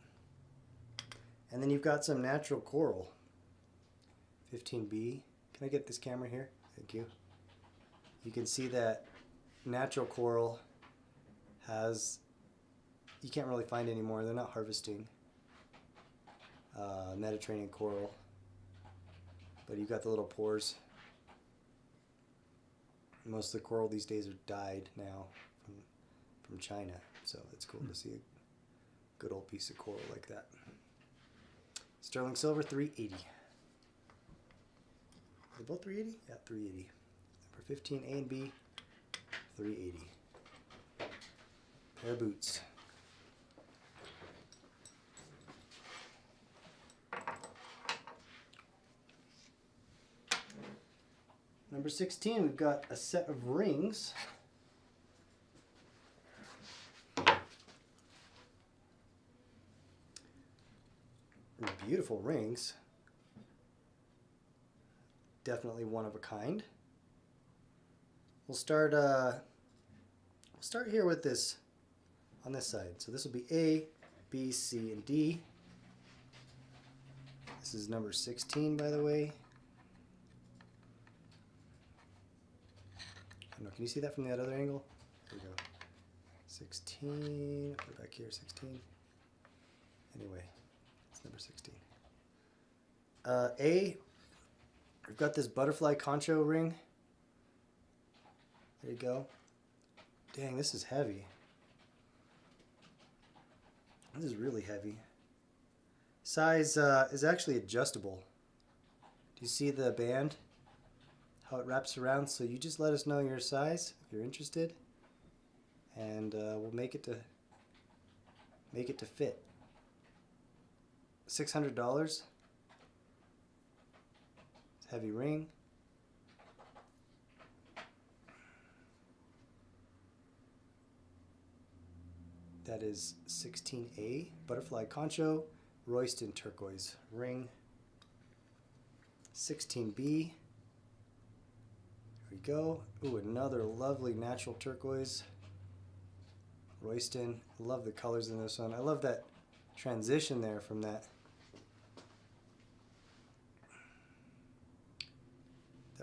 And then you've got some natural coral. 15B. Can I get this camera here? Thank you. You can see that natural coral has, you can't really find anymore. They're not harvesting Mediterranean coral, but you've got the little pores. Most of the coral these days are dyed now from China, so it's cool to see a good old piece of coral like that. Sterling silver, $380. Are they both $380? Yeah, $380. Number 15, A and B, $380. Pair of boots. Number 16, we've got a set of rings. Beautiful rings. Definitely one of a kind. We'll start here with this on this side. So this will be A, B, C, and D. This is number 16, by the way. I don't know, can you see that from that other angle? There we go. 16, put it back here, 16. Anyway, it's number 16. A, we've got this butterfly concho ring. There you go. Dang, this is heavy. This is really heavy. Size is actually adjustable. Do you see the band? How it wraps around? So you just let us know your size if you're interested, and we'll make it to fit. $600. It's a heavy ring. That is 16A, butterfly concho, Royston turquoise ring. 16B. There we go. Ooh, another lovely natural turquoise. Royston. Love the colors in this one. I love that transition there from that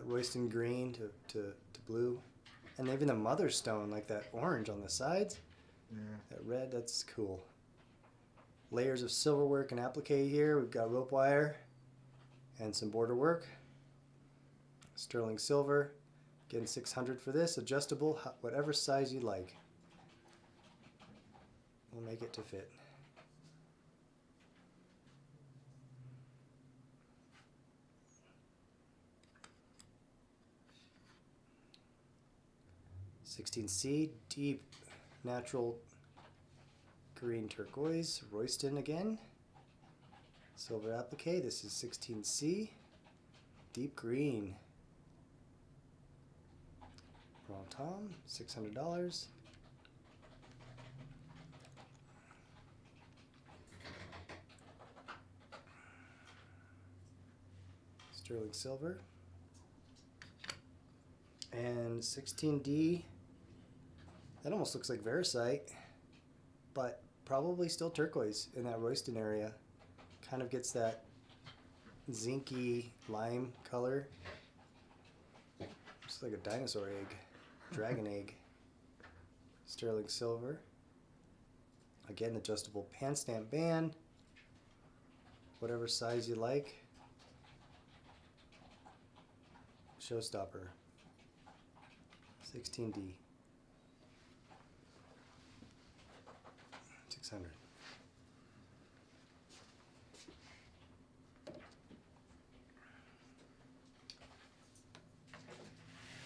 Royston green to blue. And even the mother stone, like that orange on the sides. Yeah. That red, that's cool. Layers of silver work and applique here. We've got rope wire and some border work. Sterling silver. Getting $600 for this. Adjustable, whatever size you like. We'll make it to fit. $16C, deep natural green turquoise, Royston again. Silver applique, this is 16C, deep green. Ronald Tom, $600. Sterling silver. And 16D, that almost looks like Varisite, but probably still turquoise in that Royston area. Kind of gets that zinky lime color. Looks like a dinosaur egg, dragon egg. Sterling silver. Again, adjustable hand-stamped band. Whatever size you like. Showstopper. 16D. 600.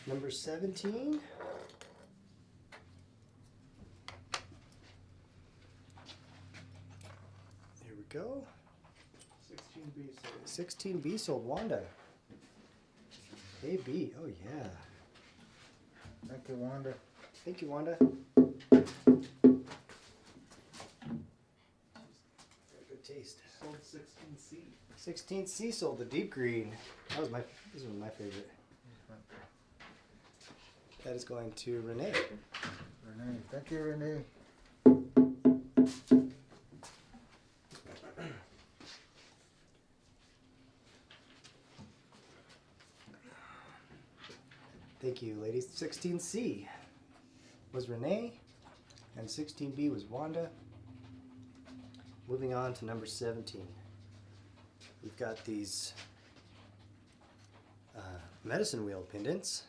Number 17. Here we go. 16B sold. 16B sold Wanda. AB, oh yeah. Thank you, Wanda. Thank you, Wanda. Good taste. Sold 16C. 16C sold the deep green. This was my favorite. That is going to Renee. Renee. Thank you, Renee. Thank you, ladies. 16C was Renee, and 16B was Wanda. Moving on to number 17. We've got these medicine wheel pendants.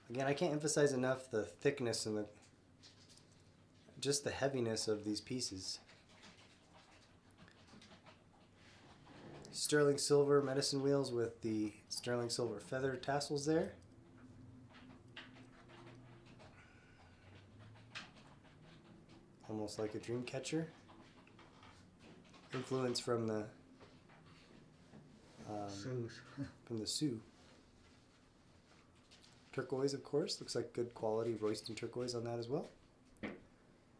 Again, I can't emphasize enough the thickness and just the heaviness of these pieces. Sterling silver medicine wheels with the sterling silver feather tassels there. Almost like a dream catcher. Influence from the Sue's. from the Sioux. turquoise, of course. Looks like good quality Royston turquoise on that as well.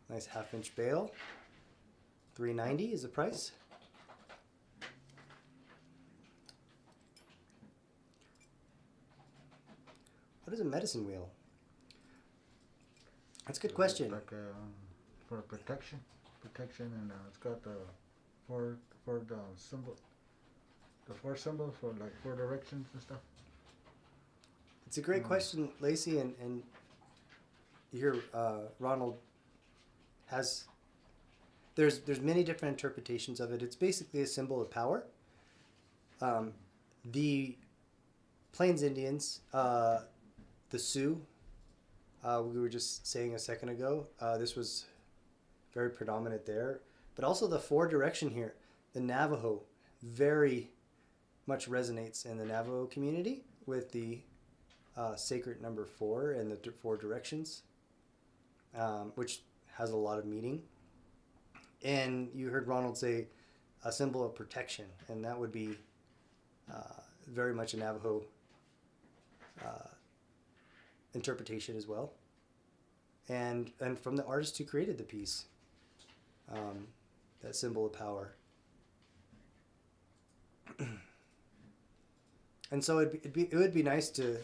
Nice 1/2-inch bail. $3.90 is the price. What is a medicine wheel? That's a good question. Like for protection, and it's got the four the symbol, the four symbols for like 4 directions and stuff. It's a great question, Lacey, and you hear Ronald has. There's many different interpretations of it. It's basically a symbol of power. The Plains Indians, the Sioux, we were just saying a second ago, this was very predominant there. But also the 4 direction here, the Navajo, very much resonates in the Navajo community with the sacred number 4 and the 4 directions, which has a lot of meaning. And you heard Ronald say a symbol of protection, and that would be very much a Navajo interpretation as well. And from the artist who created the piece, that symbol of power. And so it would be nice to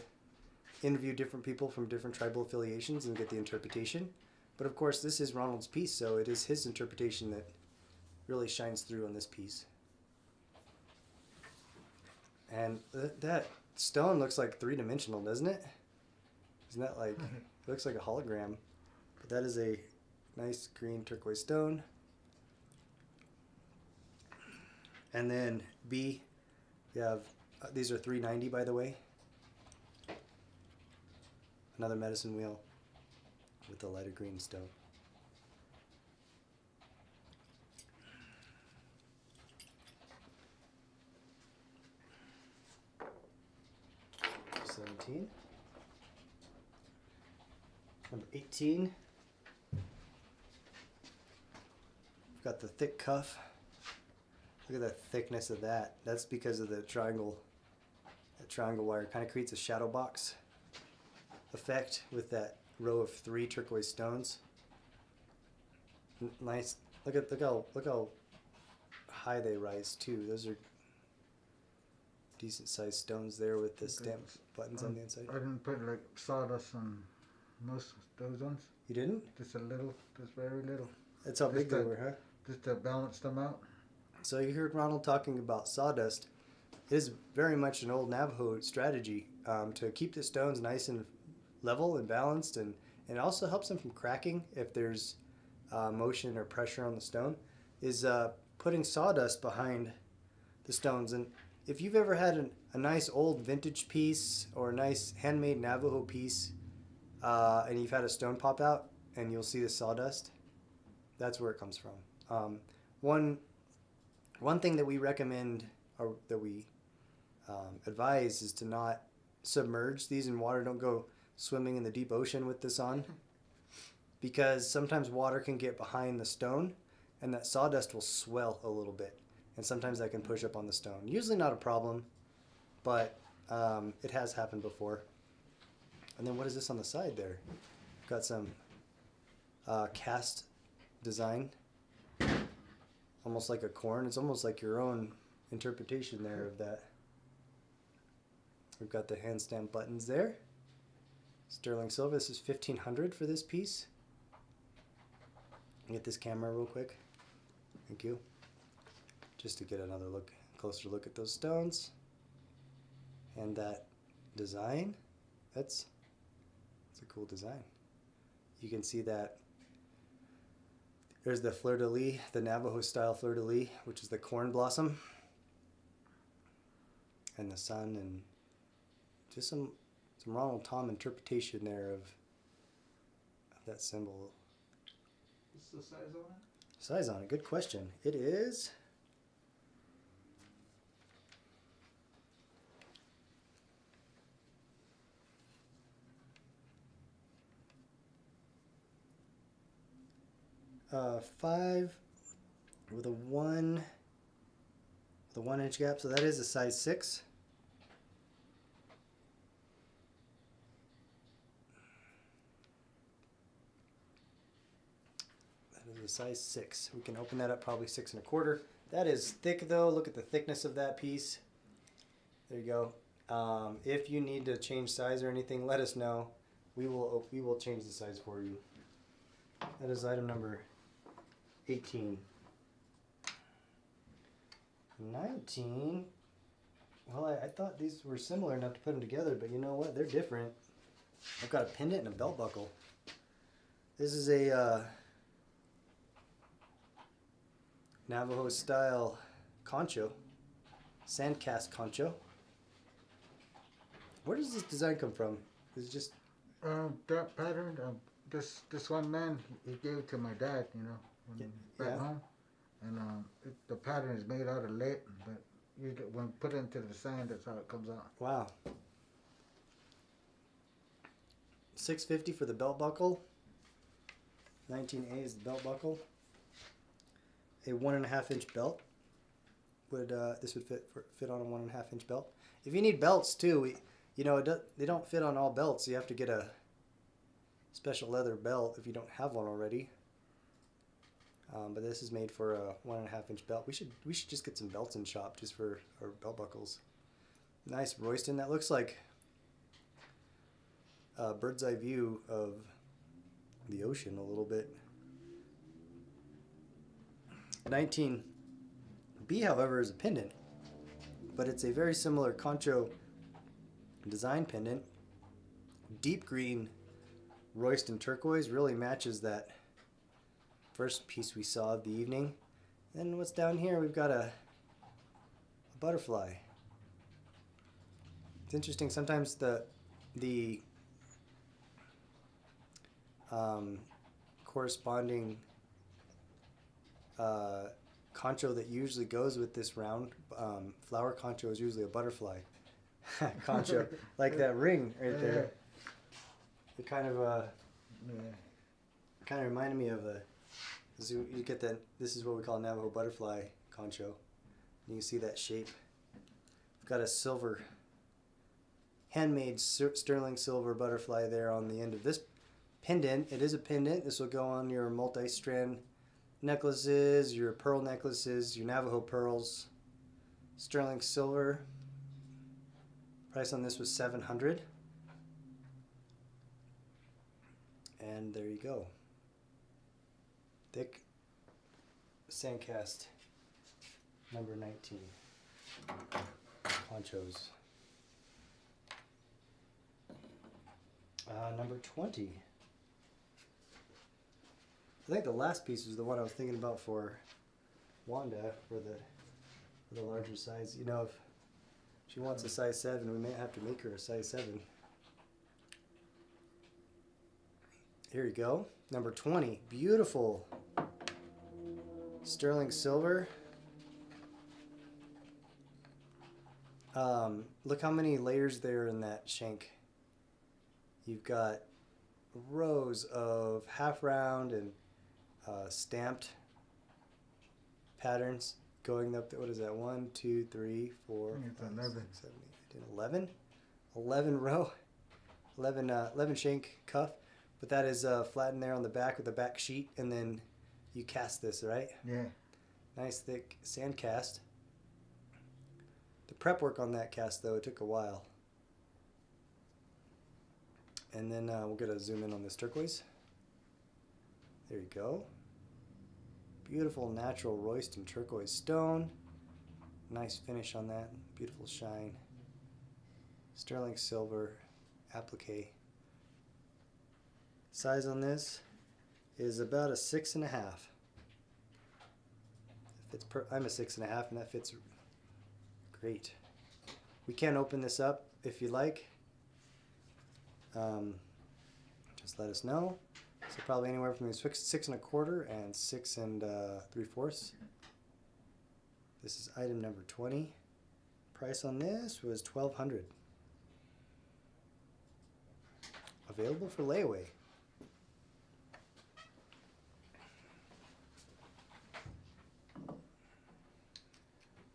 interview different people from different tribal affiliations and get the interpretation. But of course, this is Ronald's piece, so it is his interpretation that really shines through on this piece. And that stone looks like 3-dimensional, doesn't it? Isn't that like, it looks like a hologram. But that is a nice green turquoise stone. And then B, we have, these are $3.90 by the way. Another medicine wheel with the lighter green stone. Number 18. We've got the thick cuff. Look at the thickness of that. That's because of the triangle. That triangle wire kind of creates a shadow box effect with that row of 3 turquoise stones. Nice. Look how high they rise too. Those are decent sized stones there with the stamped buttons on the inside. I didn't put like sawdust on most of those ones. You didn't? Just a little, just very little. That's how big they were, huh? Just to balance them out. So you heard Ronald talking about sawdust. It is very much an old Navajo strategy to keep the stones nice and level and balanced, and it also helps them from cracking if there's motion or pressure on the stone, is putting sawdust behind the stones. And if you've ever had a nice old vintage piece or a nice handmade Navajo piece and you've had a stone pop out and you'll see the sawdust, that's where it comes from. One thing that we recommend or that we advise is to not submerge these in water. Don't go swimming in the deep ocean with this on, because sometimes water can get behind the stone and that sawdust will swell a little bit, and sometimes that can push up on the stone. Usually not a problem, but it has happened before. And then what is this on the side there? Got some cast design, almost like a corn. It's almost like your own interpretation there of that. We've got the hand stamped buttons there. Sterling silver. This is $1,500 for this piece. Get this camera real quick. Thank you. Just to get another look, closer look at those stones and that design. That's a cool design. You can see that there's the fleur-de-lis, the Navajo style fleur-de-lis, which is the corn blossom, and the sun, and just some Ronald Tom interpretation there of that symbol. What's the size on it? Size on it, good question. It is 5 with a 1-inch gap, so that is a size 6. That is a size 6. We can open that up probably 6 1/4. That is thick though. Look at the thickness of that piece. There you go. If you need to change size or anything, let us know. We will change the size for you. That is item number 18. 19. Well, I thought these were similar enough to put them together, but you know what? They're different. I've got a pendant and a belt buckle. This is a Navajo style concho, sandcast concho. Where does this design come from? Is it just that pattern? This one man, he gave it to my dad, you know, back home, and the pattern is made out of lead, but when put into the sand, that's how it comes out. Wow. $6.50 for the belt buckle. 19A is the belt buckle. A 1.5 inch belt. This would fit on a 1.5 inch belt. If you need belts too, they don't fit on all belts. You have to get a special leather belt if you don't have one already. But this is made for a 1.5 inch belt. We should just get some belts in shop just for our belt buckles. Nice Royston. That looks like a bird's eye view of the ocean a little bit. 19B, however, is a pendant, but it's a very similar concho design pendant. Deep green Royston turquoise really matches that first piece we saw of the evening. Then what's down here? We've got a butterfly. It's interesting. Sometimes the corresponding concho that usually goes with this round flower concho is usually a butterfly concho, like that ring right there. It kind of reminded me of you get that. This is what we call a Navajo butterfly concho. And you see that shape. We've got a silver, handmade sterling silver butterfly there on the end of this pendant. It is a pendant. This will go on your multi-strand necklaces, your pearl necklaces, your Navajo pearls. Sterling silver. Price on this was $700. And there you go. Thick sandcast number 19. Ponchos. Number 20. I think the last piece was the one I was thinking about for Wanda for the larger size. You know, if she wants a size 7, we may have to make her a size 7. Here you go. Number 20. Beautiful. Sterling silver. Look how many layers there in that shank. You've got rows of half round and stamped patterns going up to, what is that? 1, 2, 3, 4, 5, 6, 7, 8, 11. 11 row. 11 shank cuff. But that is flattened there on the back with the back sheet, and then you cast this, right? Yeah. Nice thick sand cast. The prep work on that cast, though, it took a while. And then we'll get a zoom in on this turquoise. There you go. Beautiful natural Royston turquoise stone. Nice finish on that. Beautiful shine. Sterling silver applique. Size on this is about a 6.5. I'm a 6.5, and that fits great. We can open this up if you like. Just let us know. So probably anywhere from 6 1/4 and 6 3/4. This is item number 20. Price on this was $1,200. Available for layaway.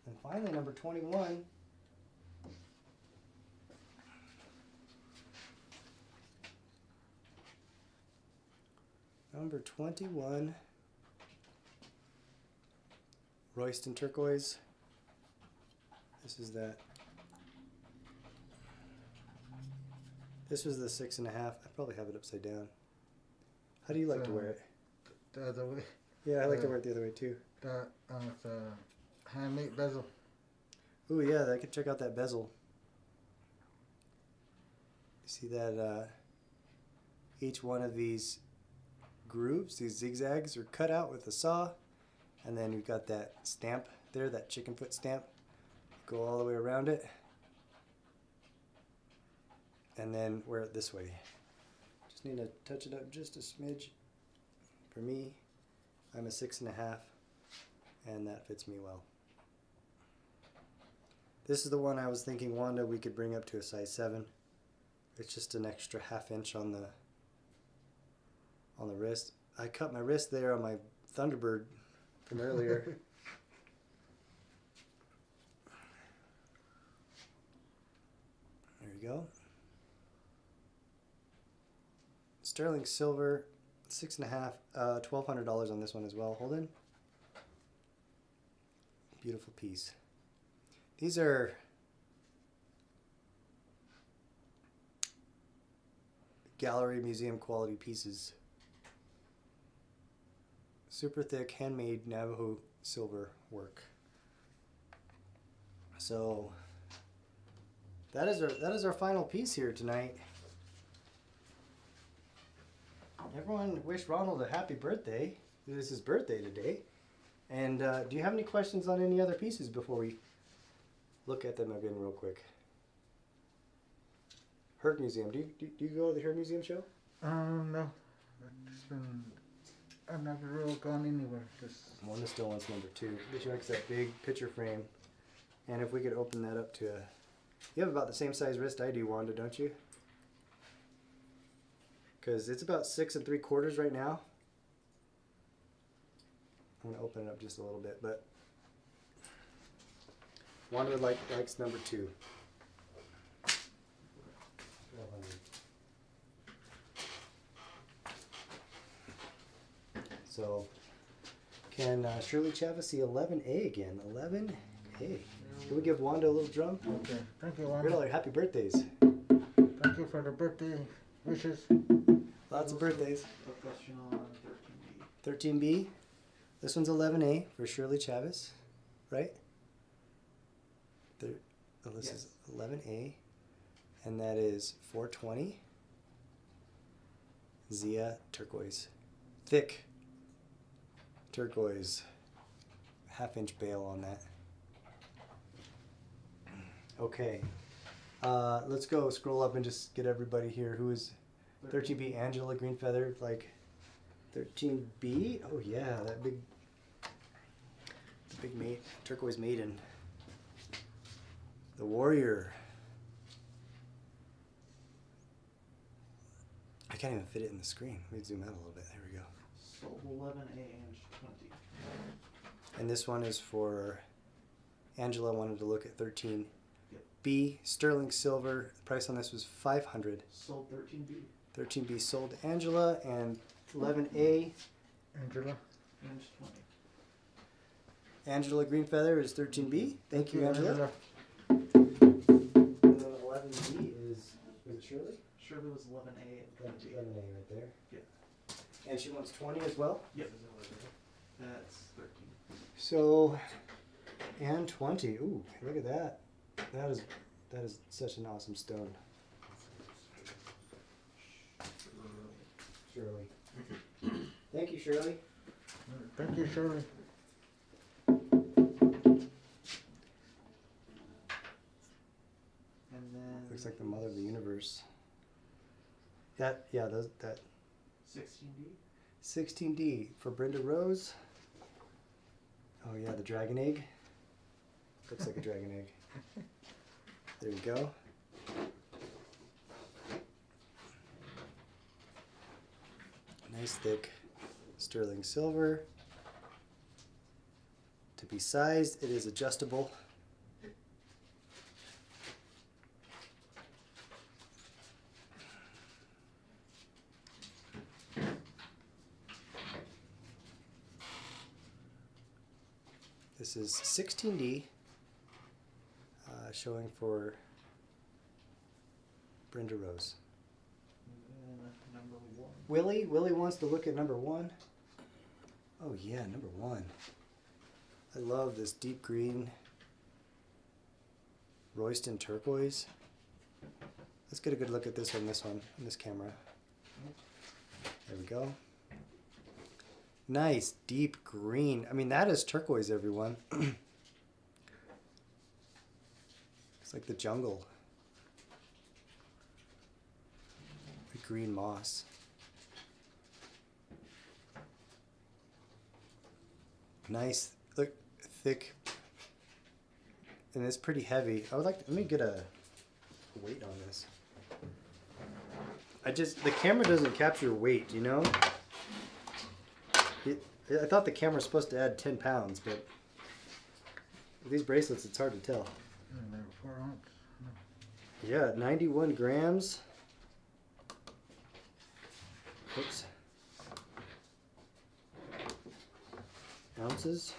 And finally, number 21. Number 21 Royston turquoise. This is that. This was the 6.5. I probably have it upside down. How do you like to wear it? The other way. Yeah, I like to wear it the other way too. It's a handmade bezel. Ooh, yeah, I could check out that bezel. You see that each one of these grooves, these zigzags, are cut out with a saw. And then you've got that stamp there, that chicken foot stamp. Go all the way around it. And then wear it this way. Just need to touch it up just a smidge. For me, I'm a 6.5, and that fits me well. This is the one I was thinking, Wanda, we could bring up to a size 7. It's just an extra 1/2 inch on the wrist. I cut my wrist there on my Thunderbird from earlier. There you go. Sterling silver, 6.5, $1,200 on this one as well. Hold in. Beautiful piece. These are gallery museum quality pieces. Super thick handmade Navajo silver work. So that is our final piece here tonight. Everyone wish Ronald a happy birthday. It is his birthday today. And do you have any questions on any other pieces before we look at them again real quick? Herd Museum. Do you go to the Herd Museum show? No. I've never really gone anywhere. Wanda still wants number 2. She likes that big picture frame. And if we could open that up to a... You have about the same size wrist I do, Wanda, don't you? Because it's about 6 3/4 right now. I'm going to open it up just a little bit, but Wanda likes number 2. 1200. So, can Shirley Chavez see 11A again? 11A. Can we give Wanda a little drum? Okay. Thank you, Wanda. Really, happy birthdays. Thank you for the birthday wishes. Lots of birthdays. A question on 13B. 13B. This one's 11A for Shirley Chavez, right? This is 11A, and that is 420. Zia turquoise. Thick turquoise. 1/2 inch bail on that. Okay. Let's go scroll up and just get everybody here. Who is 13B? Angela Green Feather, like 13B. Oh yeah, that big turquoise maiden. The warrior. I can't even fit it in the screen. Let me zoom out a little bit. There we go. Sold 11A and 20. And this one is for Angela. Wanted to look at 13B. Yep. Sterling silver. The price on this was $500. Sold 13B. 13B sold to Angela, and 11A. Angela. And 20. Angela Greenfeather is 13B. Thank you, Angela. And then 11B is it Shirley? Shirley was 11A and 20. 11A right there. Yeah. And she wants 20 as well? Yep. That's 13. So, and 20. Ooh, look at that. That is such an awesome stone. Shirley. Thank you, Shirley. Thank you, Shirley. And then Looks like the mother of the universe. That 16D. 16D for Brenda Rose. Oh yeah, the dragon egg. Looks like a dragon egg. There you go. Nice thick sterling silver. To be sized, it is adjustable. This is 16D, showing for Brenda Rose. And number 1. Willie wants to look at number 1. Oh yeah, number 1. I love this deep green Royston turquoise. Let's get a good look at this on this camera. There we go. Nice deep green. I mean, that is turquoise, everyone. It's like the jungle. The green moss. Nice, look, thick, and it's pretty heavy. I would like to, let me get a weight on this. The camera doesn't capture weight, you know? I thought the camera was supposed to add 10 pounds, but with these bracelets, it's hard to tell. They're 4 ounce. Yeah, 91 grams. Oops. Ounces.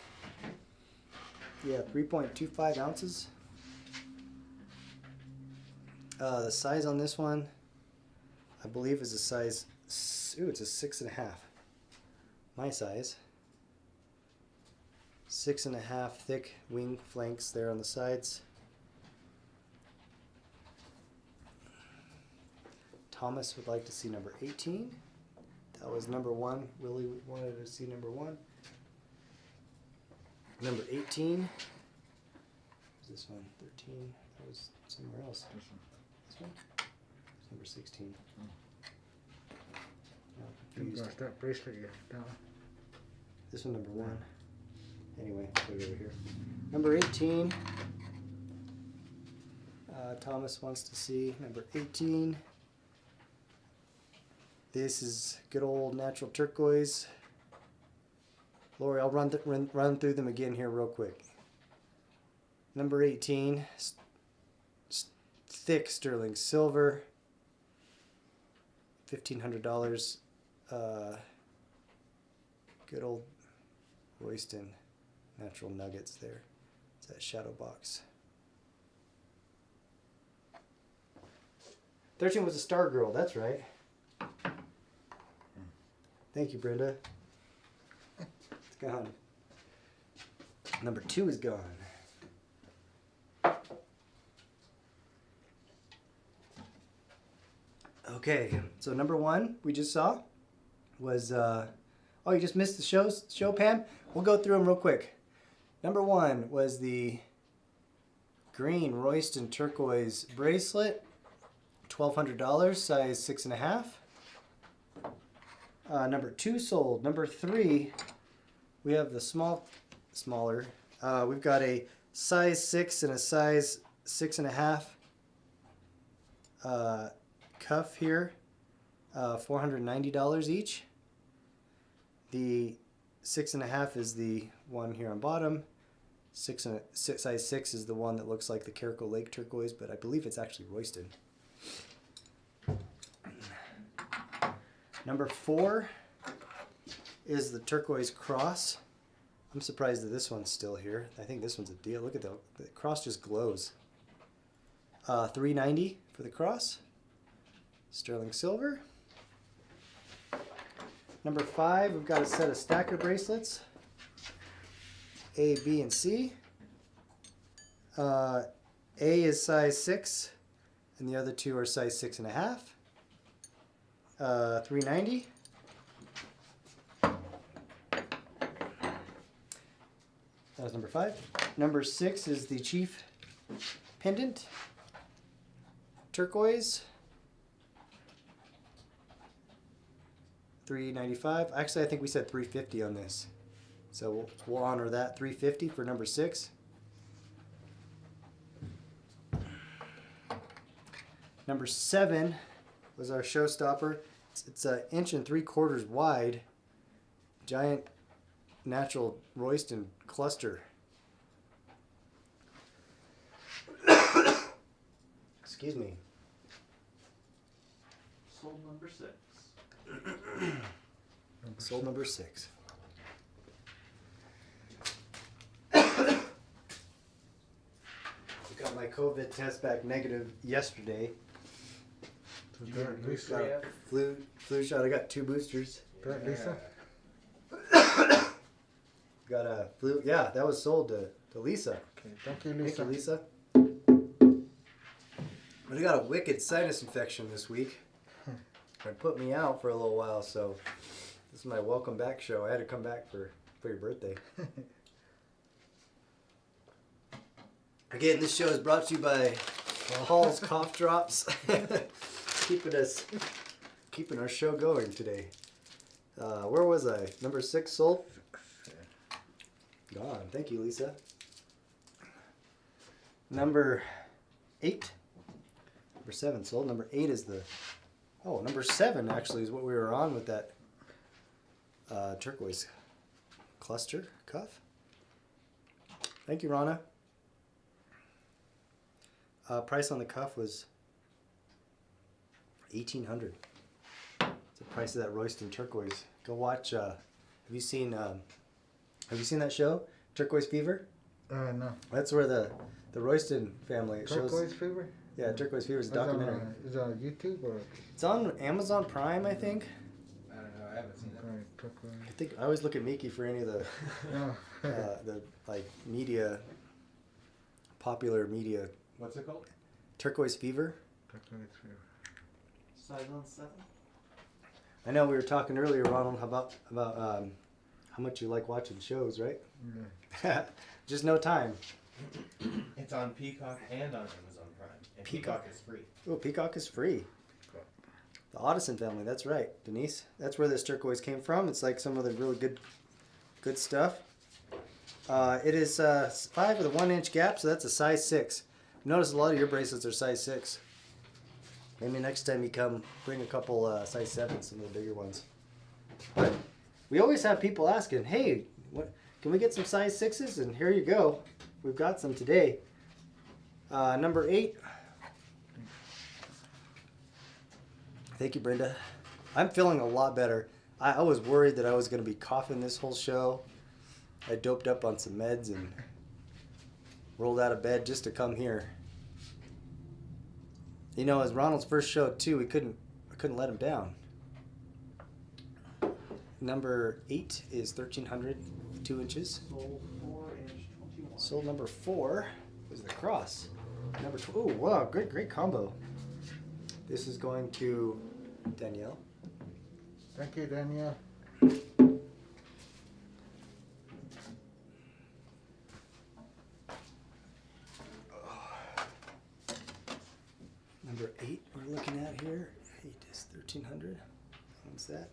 Yeah, 3.25 ounces. The size on this one, I believe, is a size. Ooh, it's a 6.5. My size. 6.5 thick wing flanks there on the sides. Thomas would like to see number 18. That was number 1. Willie wanted to see number 1. Number 18. What's this one? 13. That was somewhere else. This one? It's number 16. No, confused. That bracelet, yeah. That one. This one, number 1. Anyway, put it over here. Number 18. Thomas wants to see number 18. This is good old natural turquoise. Lori, I'll run through them again here real quick. Number 18, thick sterling silver, $1,500. Good old Royston natural nuggets there. It's that shadow box. 13 was a star girl, that's right. Thank you, Brenda. It's gone. Number 2 is gone. Okay, so number 1 we just saw was, oh, you just missed the show, Pam? We'll go through them real quick. Number 1 was the green Royston turquoise bracelet, $1,200, size 6.5. Number 2 sold. Number 3, we have the smaller. We've got a size 6 and a size 6.5 cuff here, $490 each. The 6.5 is the one here on bottom. Size 6 is the one that looks like the Cherokee Lake turquoise, but I believe it's actually Royston. Number 4 is the turquoise cross. I'm surprised that this one's still here. I think this one's a deal. Look at the cross just glows. $390 for the cross. Sterling silver. Number 5, we've got a set of stacker bracelets. A, B, and C. A is size 6, and the other 2 are size 6.5. $390. That was number 5. Number 6 is the Chief Pendant. Turquoise. $395. Actually, I think we said $350 on this. So we'll honor that. $350 for number 6. Number 7 was our showstopper. It's an 1 3/4 wide, giant natural Royston cluster. Excuse me. Sold number 6. Sold number 6. Got my COVID test back negative yesterday. You get a booster Got a yet? flu shot. I got 2 boosters. That Lisa? Got a flu. Yeah, that was sold to Lisa. Okay, thank you, Thank Lisa. you, Lisa. But I got a wicked sinus infection this week. It put me out for a little while, so this is my welcome back show. I had to come back for your birthday. Again, this show is brought to you by Hall's Cough Drops. Keeping our show going today. Where was I? Number 6 sold? Gone. Thank you, Lisa. Number 8. Number 7 sold. Number 8 is the... Oh, number 7 actually is what we were on with that turquoise cluster cuff. Thank you, Rana. Price on the cuff was $1,800. It's the price of that Royston turquoise. Go watch. Have you seen that show, Turquoise Fever? No. That's where the Royston family Turquoise shows. Fever? Yeah, Turquoise Fever is a documentary. Is it on YouTube or? It's on Amazon Prime, I think. I don't know. I haven't seen that. I think I always look at Miki for any of the the like media, popular media. What's it called? Turquoise Fever. Turquoise Fever. Size on 7. I know we were talking earlier, Ronald, about how much you like watching shows, right? Yeah. Just no time. It's on Peacock and on Amazon Prime. And Peacock. Peacock is free. Oh, Peacock is free. The Audison family, that's right, Denise. That's where this turquoise came from. It's like some of the really good stuff. It is 5 with a 1-inch gap, so that's a size 6. Notice a lot of your bracelets are size 6. Maybe next time you come, bring a couple size 7s, some of the bigger ones. But we always have people asking, hey, can we get some size 6s? And here you go. We've got some today. Number 8. Thank you, Brenda. I'm feeling a lot better. I was worried that I was going to be coughing this whole show. I doped up on some meds and rolled out of bed just to come here. You know, as Ronald's first show too, I couldn't let him down. Number 8 is 1,300, 2 inches. Sold 4-inch 21. Sold number 4 was the cross. Number 2, oh wow, great combo. This is going to Danielle. Thank you, Danielle. Number 8 we're looking at here. 8 is 1,300. What's that?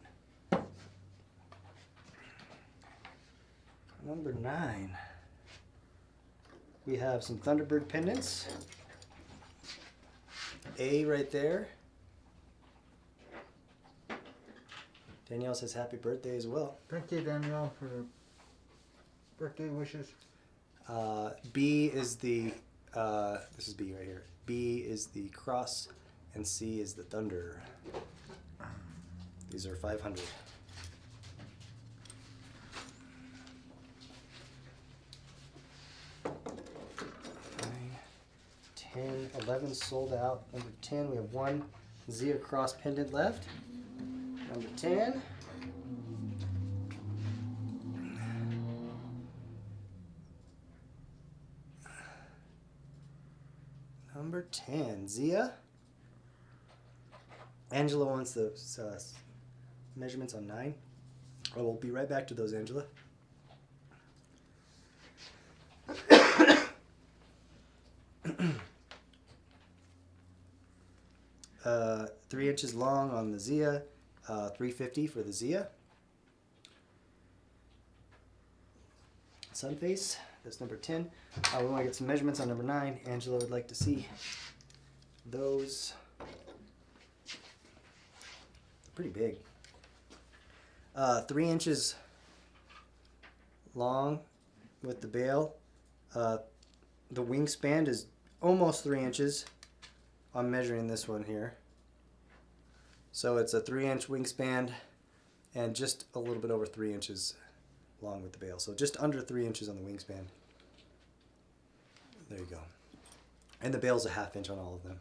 Number 9. We have some Thunderbird pendants. A right there. Danielle says happy birthday as well. Thank you, Danielle, for the birthday wishes. B is the, this is B right here. B is the cross and C is the thunder. These are 500. 10, 11 sold out. Number 10, we have 1 Zia cross pendant left. Number 10. Number 10, Zia. Angela wants the measurements on 9. Oh, we'll be right back to those, Angela. 3 inches long on the Zia, $350 for the Zia. Sun face, that's number 10. We want to get some measurements on number 9. Angela would like to see those. Pretty big. 3 inches long with the bail. The wingspan is almost 3 inches. I'm measuring this one here. So it's a 3-inch wingspan and just a little bit over 3 inches long with the bail. So just under 3 inches on the wingspan. There you go. And the bail's a 1/2 inch on all of them.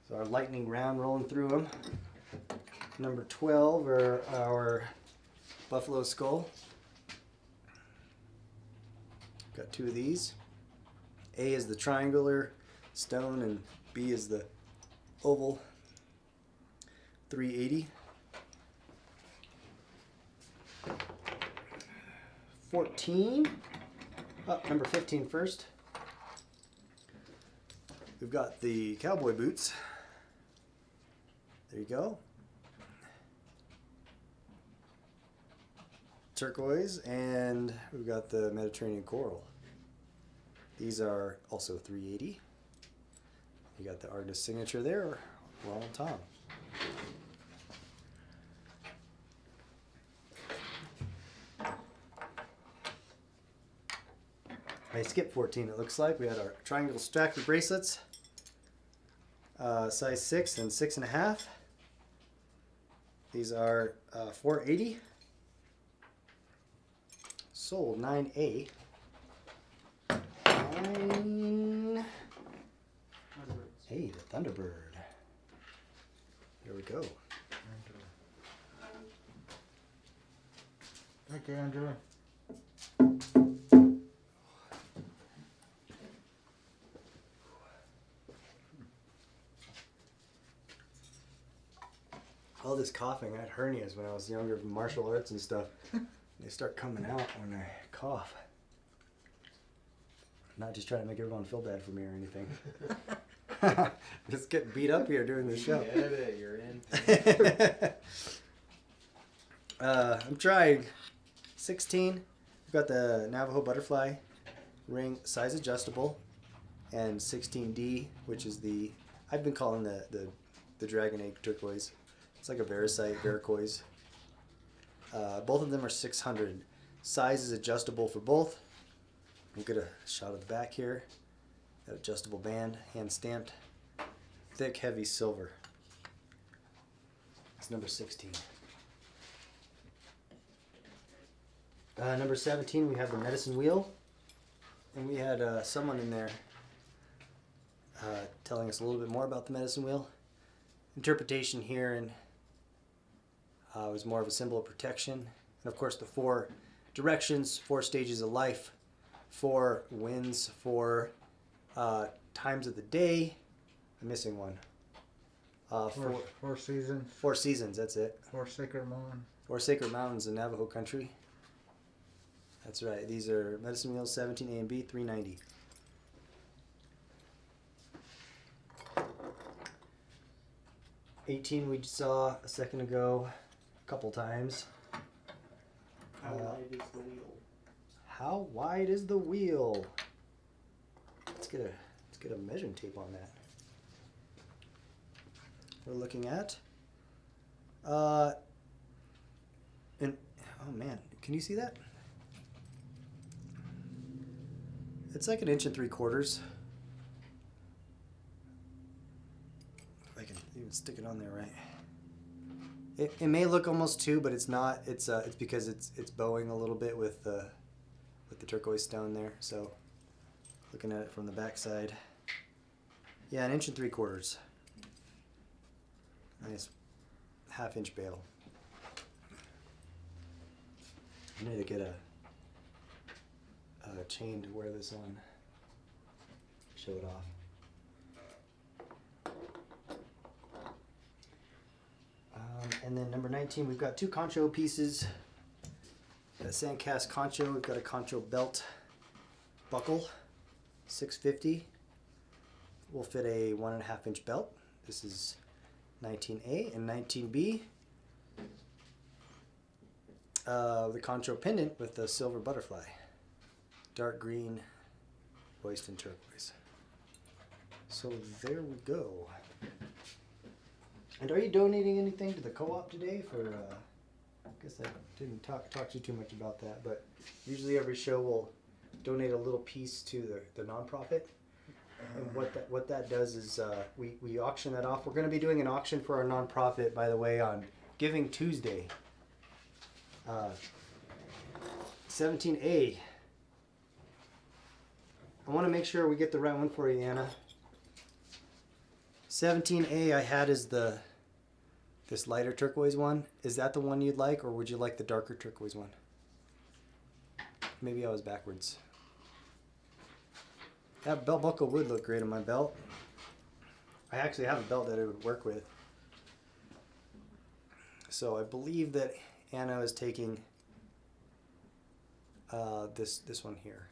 So our lightning round rolling through them. Number 12 are our buffalo skull. Got 2 of these. A is the triangular stone and B is the oval. 380. 14. Oh, number 15 first. We've got the cowboy boots. There you go. Turquoise, and we've got the Mediterranean coral. These are also 380. You got the artist signature there, Ronald Tom. I skipped 14, it looks like. We had our triangle strapped bracelets, size 6 and 6.5. These are 480. Sold 9A. 9. Hey, the Thunderbird. There we go. Thank you, Andrew. All this coughing, I had hernias when I was younger from martial arts and stuff. They start coming out when I cough. I'm not just trying to make everyone feel bad for me or anything. Just getting beat up here during the show. Get it, you're in. I'm trying 16. We've got the Navajo butterfly ring, size adjustable, and 16D, which is the, I've been calling the dragon egg turquoise. It's like a varicose. Both of them are 600. Size is adjustable for both. We'll get a shot of the back here. That adjustable band, hand stamped, thick, heavy silver. It's number 16. Number 17, we have the medicine wheel. And we had someone in there telling us a little bit more about the medicine wheel. Interpretation here and was more of a symbol of protection. And of course the 4 directions, 4 stages of life, 4 winds, 4 times of the day. I'm missing one. 4 seasons. 4 seasons, that's it. 4 sacred mountains. 4 sacred mountains in Navajo country. That's right. These are medicine wheels 17A and B, 390. $18 we saw a second ago, a couple times. How wide is the wheel? How wide is the wheel? Let's get a measuring tape on that. We're looking at and oh man, can you see that? It's like 1 3/4 inches. If I can even stick it on there right. It may look almost 2, but it's not. It's because it's bowing a little bit with the turquoise stone there. So looking at it from the back side, yeah, 1 3/4 inches. Nice 1/2 inch bail. I need to get a chain to wear this on. Show it off. And then number 19, we've got 2 concho pieces. Got a sandcast concho. We've got a concho belt buckle, 650. Will fit a 1.5 inch belt. This is 19A and 19B. The concho pendant with the silver butterfly, dark green, Royston turquoise. So there we go. And are you donating anything to the co-op today for, I guess I didn't talk to you too much about that, but usually every show we'll donate a little piece to the nonprofit. And what that does is we auction that off. We're going to be doing an auction for our nonprofit, by the way, on Giving Tuesday. 17A. I want to make sure we get the right one for you, Anna. 17A I had is this lighter turquoise one. Is that the one you'd like, or would you like the darker turquoise one? Maybe I was backwards. That belt buckle would look great on my belt. I actually have a belt that it would work with. So I believe that Anna is taking this one here.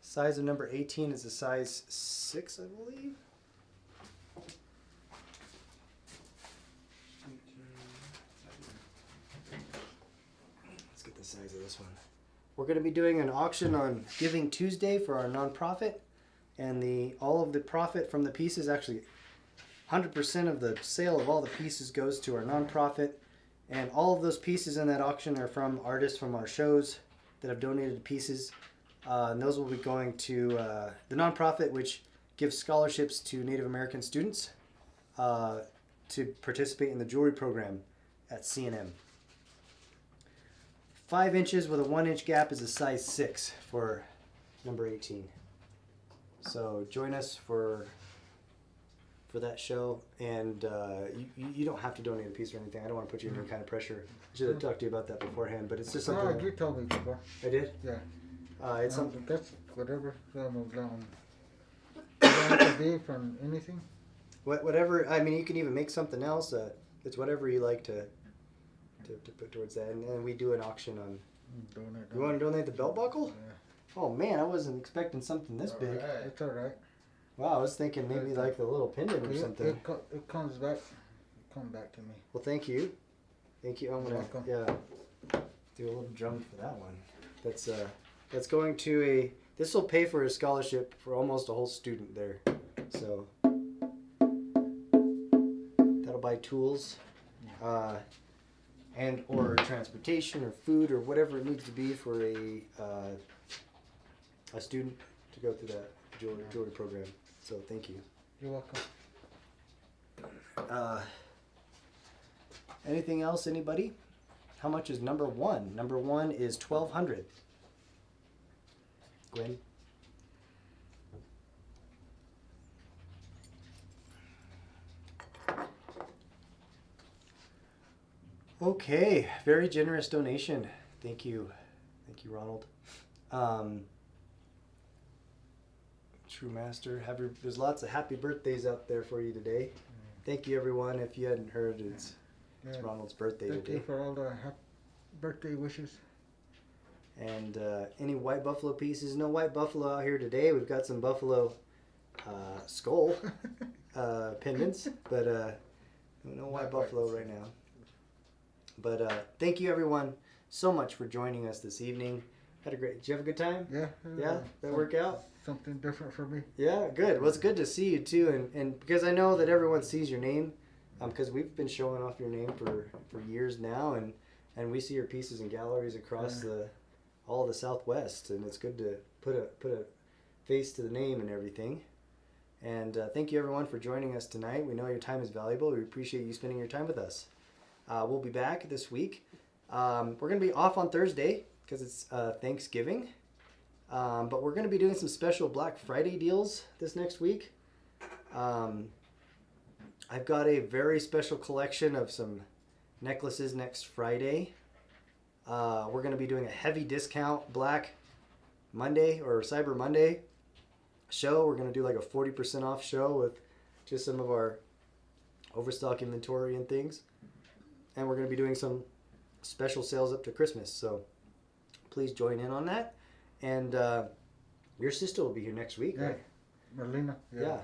Size of number 18 is a size 6, I believe. Let's get the size of this one. We're going to be doing an auction on Giving Tuesday for our nonprofit, and all of the profit from the pieces, actually 100% of the sale of all the pieces goes to our nonprofit, and all of those pieces in that auction are from artists from our shows that have donated pieces. And those will be going to the nonprofit, which gives scholarships to Native American students to participate in the jewelry program at C&M. 5 inches with a 1 inch gap is a size 6 for number 18. So join us for that show, and you don't have to donate a piece or anything. I don't want to put you in any kind of pressure. I should have talked to you about that beforehand, but it's just something. Oh, you told me before. I did? Yeah. It's something. That's whatever. It doesn't have to be from anything. Whatever. I mean, you can even make something else. It's whatever you like to put towards that, and we do an auction on. Donate. You want to donate the belt buckle? Yeah. Oh man, I wasn't expecting something this big. It's all right. Wow, I was thinking maybe like the little pendant or something. It comes back. It comes back to me. Well, thank you. Thank you. I'm gonna welcome. do a little drum for that one. That's going to this will pay for a scholarship for almost a whole student there. So that'll buy tools, and or transportation or food or whatever it needs to be for a student to go through that jewelry program. So thank you. You're welcome. Anything else, anybody? How much is number 1? Number 1 is $1,200. Gwen? Okay, very generous donation. Thank you. Thank you, Ronald. True Master. There's lots of happy birthdays out there for you today. Thank you, everyone. If you hadn't heard, it's Ronald's birthday Thank today. you for all the birthday wishes. And any white buffalo pieces? No white buffalo out here today. We've got some buffalo skull pendants, but no white buffalo right now. But thank you, everyone, so much for joining us this evening. Did you have a good time? Yeah. Yeah? That work out? Something different for me. Yeah, good. Well, it's good to see you, too. And because I know that everyone sees your name, because we've been showing off your name for years now, and we see your pieces in galleries across all the Southwest, and it's good to put a face to the name and everything. And thank you, everyone, for joining us tonight. We know your time is valuable. We appreciate you spending your time with us. We'll be back this week. We're going to be off on Thursday because it's Thanksgiving. But we're going to be doing some special Black Friday deals this next week. I've got a very special collection of some necklaces next Friday. We're going to be doing a heavy discount Black Monday or Cyber Monday show. We're going to do like a 40% off show with just some of our overstock inventory and things. And we're going to be doing some special sales up to Christmas. So please join in on that. And your sister will be here next week, right? Marlena. Yeah.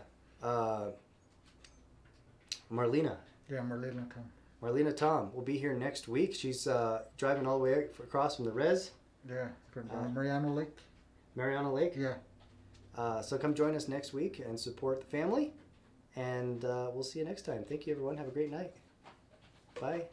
Marlena. Yeah, Marlena Tom. Marlena Tom will be here next week. She's driving all the way across from the res. Yeah, from Mariano Lake. Mariana Lake? Yeah. So come join us next week and support the family. And we'll see you next time. Thank you, everyone. Have a great night. Bye.